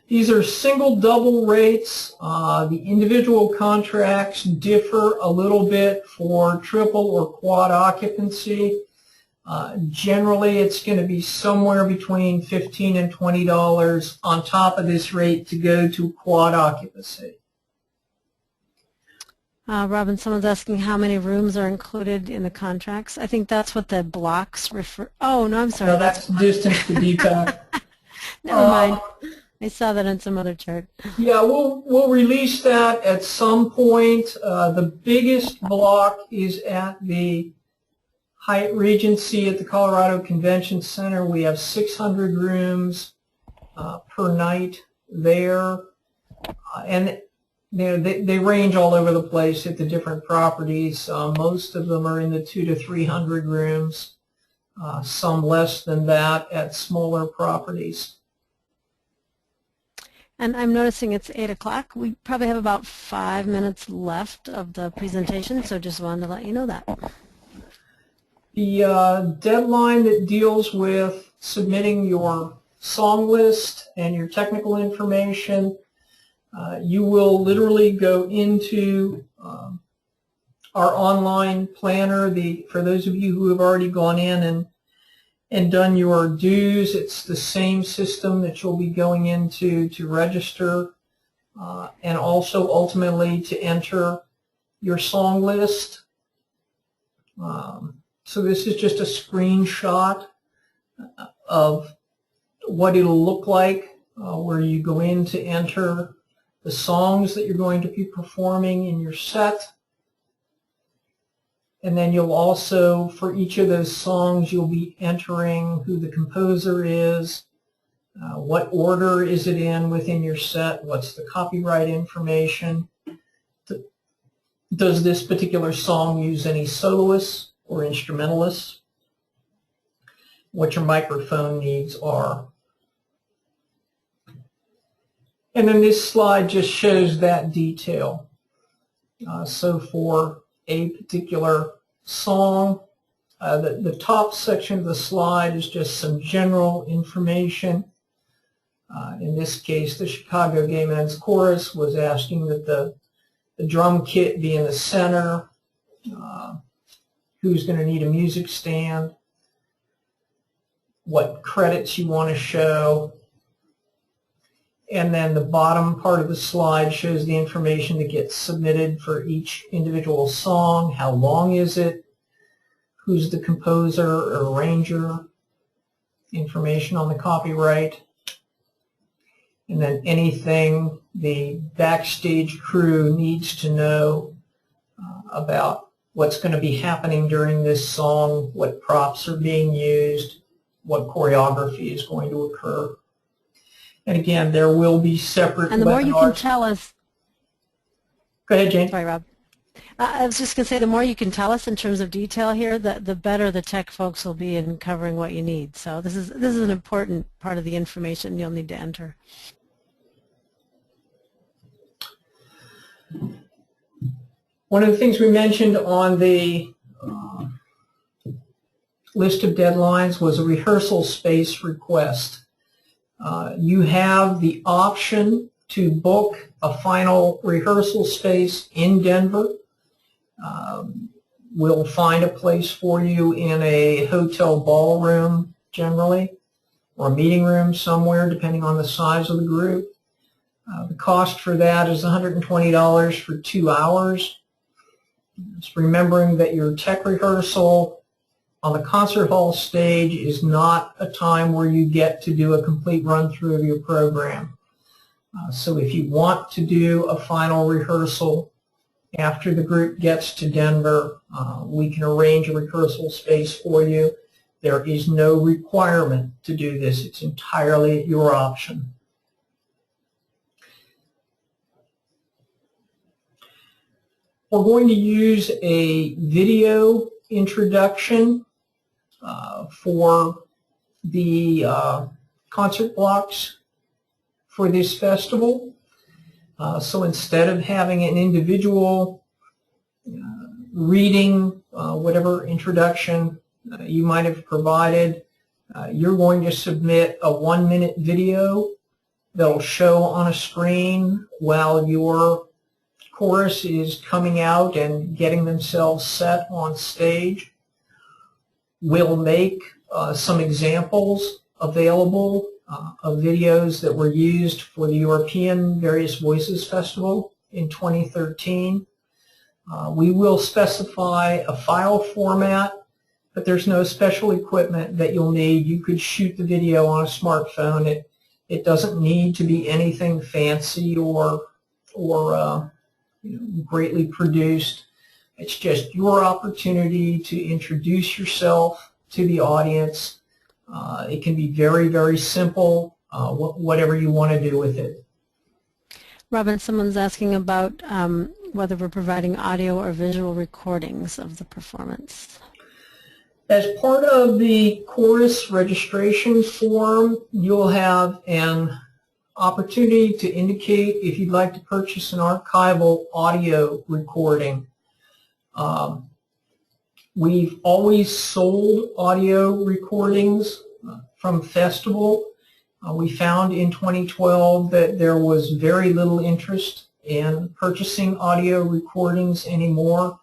These are single double rates. The individual contracts differ a little bit for triple or quad occupancy. Generally, it's going to be somewhere between $15 and $20 on top of this rate to go to quad occupancy. Robin, someone's asking how many rooms are included in the contracts. I think that's what the blocks refer. Oh, no, I'm sorry. No, that's distance to DPAC. Never mind. I saw that on some other chart. Yeah, we'll release that at some point. The biggest block is at the Hyatt Regency at the Colorado Convention Center. We have 600 rooms per night there, and they range all over the place at the different properties. Most of them are in the 200 to 300 rooms, some less than that at smaller properties. And I'm noticing it's 8 o'clock. We probably have about 5 minutes left of the presentation, so just wanted to let you know that. The deadline that deals with submitting your song list and your technical information, you will literally go into our online planner. For those of you who have already gone in and done your dues, it's the same system that you'll be going into to register and also ultimately to enter your song list. So this is just a screenshot of what it'll look like where you go in to enter the songs that you're going to be performing in your set. And then you'll also, for each of those songs, you'll be entering who the composer is, what order is it in within your set, what's the copyright information, does this particular song use any soloists or instrumentalists, what your microphone needs are. And then this slide just shows that detail. So for a particular song, the top section of the slide is just some general information. In this case, the Chicago Gay Men's Chorus was asking that the drum kit be in the center, who's going to need a music stand, what credits you want to show, and then the bottom part of the slide shows the information that gets submitted for each individual song. How long is it? Who's the composer or arranger? Information on the copyright. And then anything the backstage crew needs to know about what's going to be happening during this song, what props are being used, what choreography is going to occur. And again, there will be separate And the more you can tell us... Go ahead, Jane. Sorry, Rob. I was just going to say, the more you can tell us in terms of detail here, the better the tech folks will be in covering what you need. So this is an important part of the information you'll need to enter. One of the things we mentioned on the list of deadlines was a rehearsal space request. You have the option to book a final rehearsal space in Denver. We'll find a place for you in a hotel ballroom generally, or a meeting room somewhere depending on the size of the group. The cost for that is $120 for 2 hours. Just remembering that your tech rehearsal on the concert hall stage is not a time where you get to do a complete run-through of your program. So if you want to do a final rehearsal after the group gets to Denver, we can arrange a rehearsal space for you. There is no requirement to do this. It's entirely at your option. We're going to use a video introduction for the concert blocks for this festival. So instead of having an individual reading whatever introduction you might have provided, you're going to submit a 1-minute video that'll show on a screen while your chorus is coming out and getting themselves set on stage. We'll make some examples available of videos that were used for the European Various Voices Festival in 2013. We will specify a file format, but there's no special equipment that you'll need. You could shoot the video on a smartphone. It doesn't need to be anything fancy or greatly produced. It's just your opportunity to introduce yourself to the audience. It can be very, very simple, whatever you want to do with it. Robin, someone's asking about whether we're providing audio or visual recordings of the performance. As part of the chorus registration form, you'll have an opportunity to indicate if you'd like to purchase an archival audio recording. We've always sold audio recordings from festival. We found in 2012 that there was very little interest in purchasing audio recordings anymore.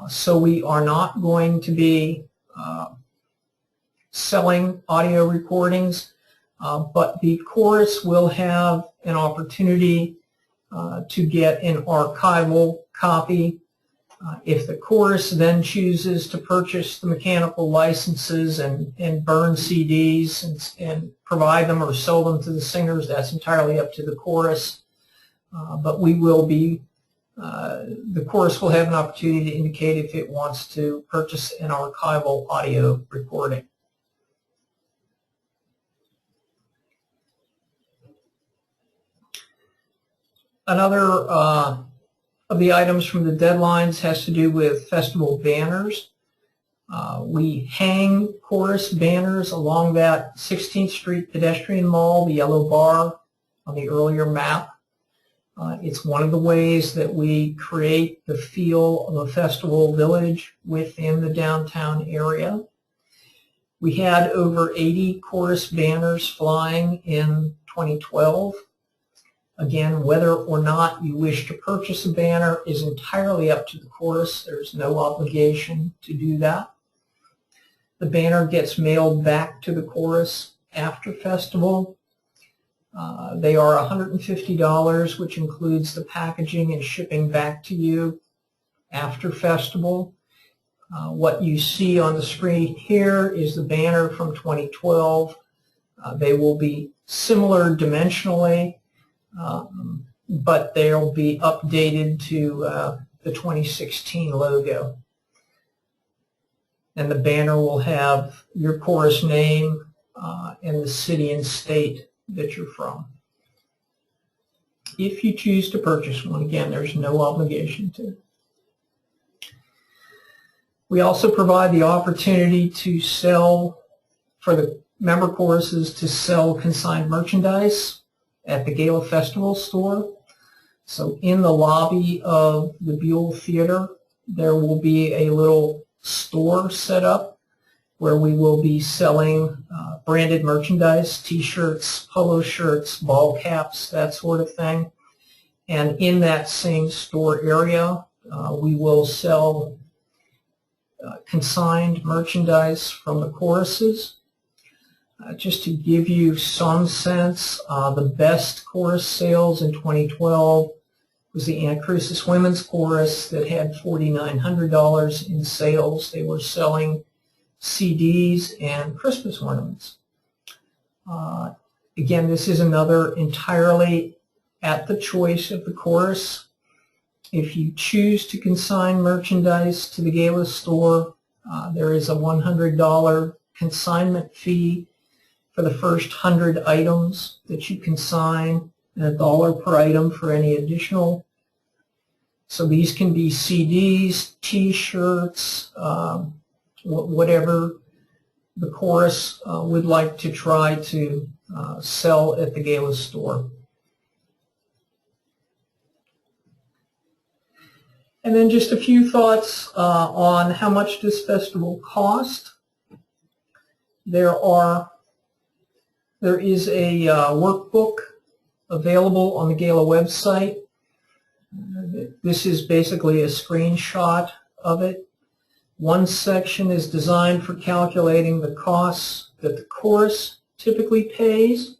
So we are not going to be selling audio recordings, but the chorus will have an opportunity to get an archival copy. If the chorus then chooses to purchase the mechanical licenses and burn CDs and provide them or sell them to the singers, that's entirely up to the chorus. But we will be, the chorus will have an opportunity to indicate if it wants to purchase an archival audio recording. Another of the items from the deadlines has to do with festival banners. We hang chorus banners along that 16th Street pedestrian mall, the yellow bar on the earlier map. It's one of the ways that we create the feel of a festival village within the downtown area. We had over 80 chorus banners flying in 2012. Again, whether or not you wish to purchase a banner is entirely up to the chorus. There's no obligation to do that. The banner gets mailed back to the chorus after festival. They are $150, which includes the packaging and shipping back to you after festival. What you see on the screen here is the banner from 2012. They will be similar dimensionally, but they'll be updated to the 2016 logo. And the banner will have your chorus name and the city and state that you're from. If you choose to purchase one, again, there's no obligation to. We also provide the opportunity to sell, for the member choruses, to sell consigned merchandise at the GALA Festival store. So in the lobby of the Buell Theater, there will be a little store set up where we will be selling branded merchandise, t-shirts, polo shirts, ball caps, that sort of thing. And in that same store area, we will sell consigned merchandise from the choruses. Just to give you some sense, the best chorus sales in 2012 was the Anacrusis Women's Chorus that had $4,900 in sales. They were selling CDs and Christmas ornaments. Again, this is another entirely at the choice of the chorus. If you choose to consign merchandise to the GALA store, there is a $100 consignment fee for the first 100 items that you consign, and $1 per item for any additional So these can be CDs, T-shirts, whatever the chorus would like to try to sell at the GALA store. And then just a few thoughts on how much this festival cost. There is a workbook available on the GALA website. This is basically a screenshot of it. One section is designed for calculating the costs that the chorus typically pays.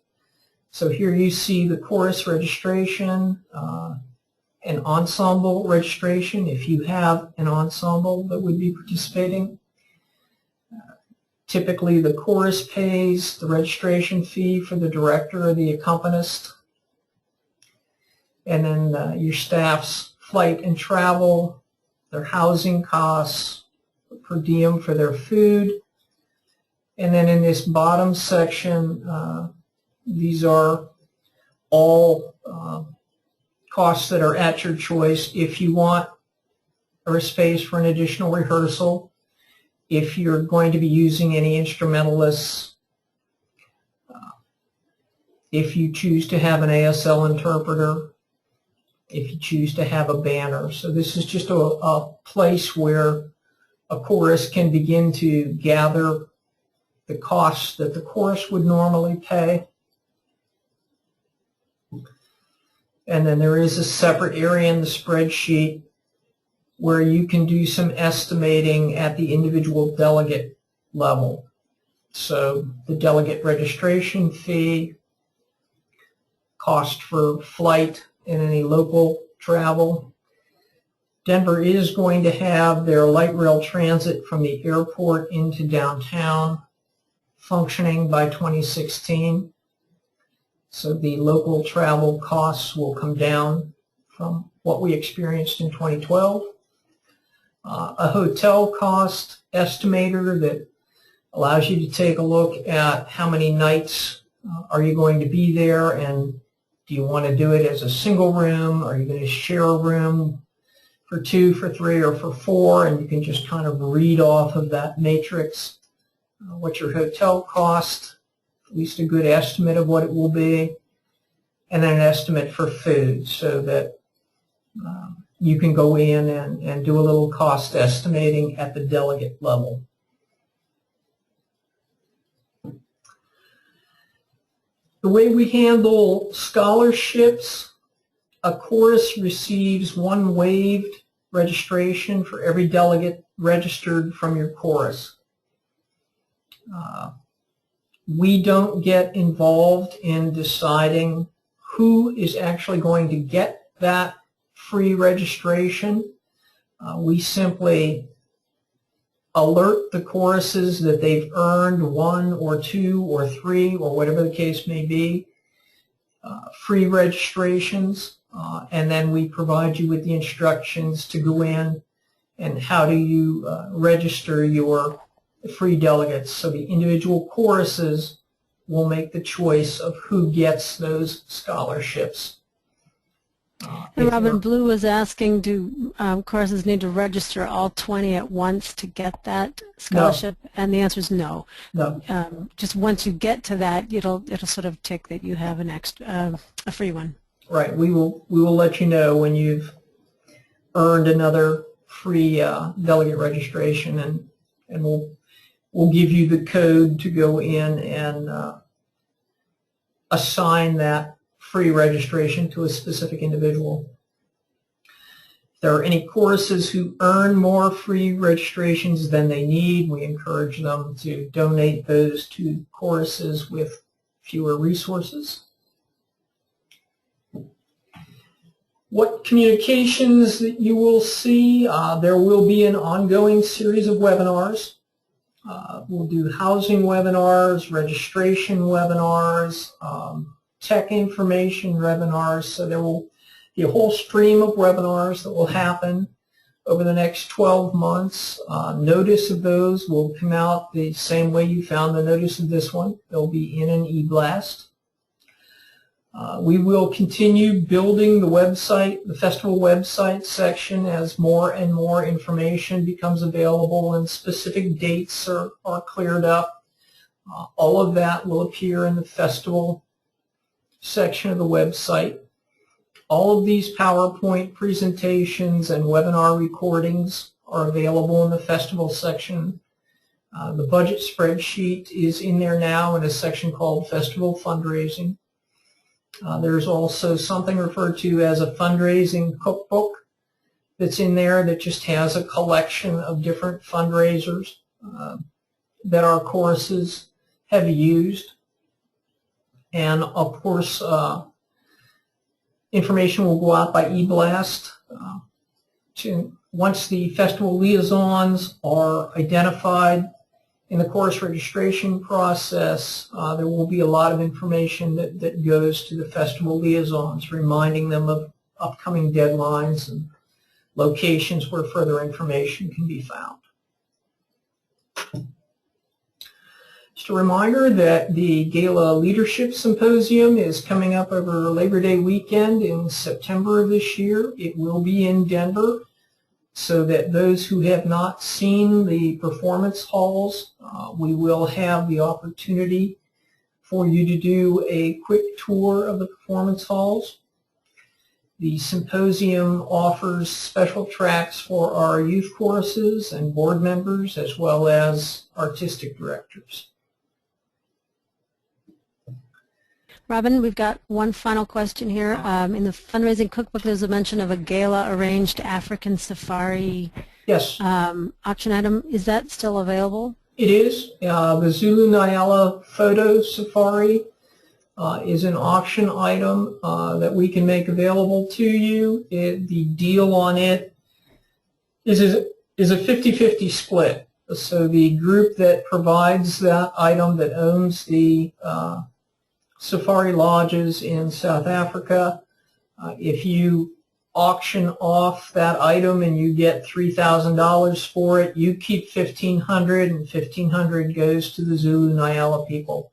So here you see the chorus registration, an ensemble registration if you have an ensemble that would be participating. Typically the chorus pays the registration fee for the director or the accompanist. And then your staff's flight and travel, their housing costs, per diem for their food. And then in this bottom section, these are all costs that are at your choice. If you want a space for an additional rehearsal, if you're going to be using any instrumentalists, if you choose to have an ASL interpreter, if you choose to have a banner. So this is just a place where a chorus can begin to gather the costs that the chorus would normally pay. And then there is a separate area in the spreadsheet where you can do some estimating at the individual delegate level. So the delegate registration fee, cost for flight and any local travel. Denver is going to have their light rail transit from the airport into downtown functioning by 2016. So the local travel costs will come down from what we experienced in 2012. A hotel cost estimator that allows you to take a look at how many nights are you going to be there, and do you want to do it as a single room? Are you going to share a room for 2, for 3, or for 4? And you can just kind of read off of that matrix what your hotel cost, at least a good estimate of what it will be, and then an estimate for food so that you can go in and do a little cost estimating at the delegate level. The way we handle scholarships, a chorus receives 1 waived registration for every delegate registered from your chorus. We don't get involved in deciding who is actually going to get that free registration. We simply alert the choruses that they've earned 1 or 2 or 3 or whatever the case may be, free registrations, and then we provide you with the instructions to go in and how do you register your free delegates. So the individual choruses will make the choice of who gets those scholarships. And Robin Blue was asking, do choruses need to register all 20 at once to get that scholarship? No. And the answer is no. No. Just once you get to that, it'll sort of tick that you have an extra, a free one. Right. We will let you know when you've earned another free delegate registration, and we'll give you the code to go in and assign that free registration to a specific individual. If there are any choruses who earn more free registrations than they need, we encourage them to donate those to choruses with fewer resources. What communications that you will see, there will be an ongoing series of webinars. We'll do housing webinars, registration webinars, tech information webinars. So there will be a whole stream of webinars that will happen over the next 12 months. Notice of those will come out the same way you found the notice of this one. They'll be in an e-blast. We will continue building the website, the festival website section, as more and more information becomes available and specific dates are cleared up. All of that will appear in the festival section of the website. All of these PowerPoint presentations and webinar recordings are available in the festival section. The budget spreadsheet is in there now in a section called Festival Fundraising. There's also something referred to as a fundraising cookbook that's in there that just has a collection of different fundraisers that our courses have used. And of course, information will go out by e-blast. Once the festival liaisons are identified in the course registration process, there will be a lot of information that goes to the festival liaisons, reminding them of upcoming deadlines and locations where further information can be found. Just a reminder that the GALA Leadership Symposium is coming up over Labor Day weekend in September of this year. It will be in Denver, so that those who have not seen the performance halls, we will have the opportunity for you to do a quick tour of the performance halls. The symposium offers special tracks for our youth choruses and board members, as well as artistic directors. Robin, we've got one final question here. In the fundraising cookbook, there's a mention of a gala-arranged African safari auction item. Is that still available? It is. The Zulu Nyala photo safari is an auction item that we can make available to you. The deal on it is a 50-50 split. So the group that provides that item, that owns the safari lodges in South Africa, if you auction off that item and you get $3,000 for it, you keep $1,500, and $1,500 goes to the Zulu Nyala people.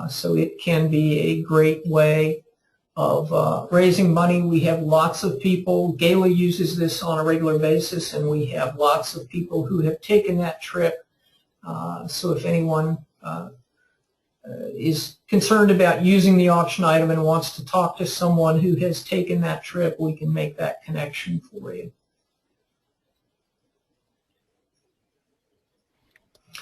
So it can be a great way of raising money. We have lots of people. GALA uses this on a regular basis, and we have lots of people who have taken that trip. So if anyone is concerned about using the auction item and wants to talk to someone who has taken that trip, we can make that connection for you.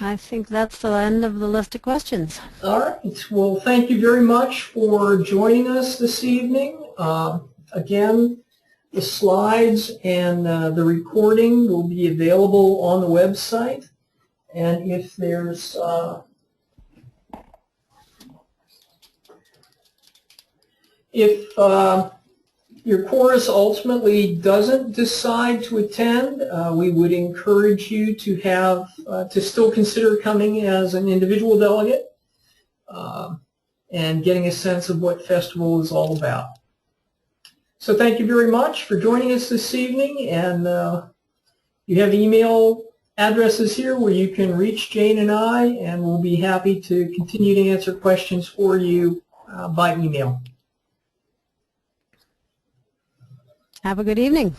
I think that's the end of the list of questions. All right. Well, thank you very much for joining us this evening. Again, the slides and the recording will be available on the website. And if there's if your chorus ultimately doesn't decide to attend, we would encourage you to have to still consider coming as an individual delegate and getting a sense of what festival is all about. So thank you very much for joining us this evening, and you have email addresses here where you can reach Jane and I, and we'll be happy to continue to answer questions for you by email. Have a good evening.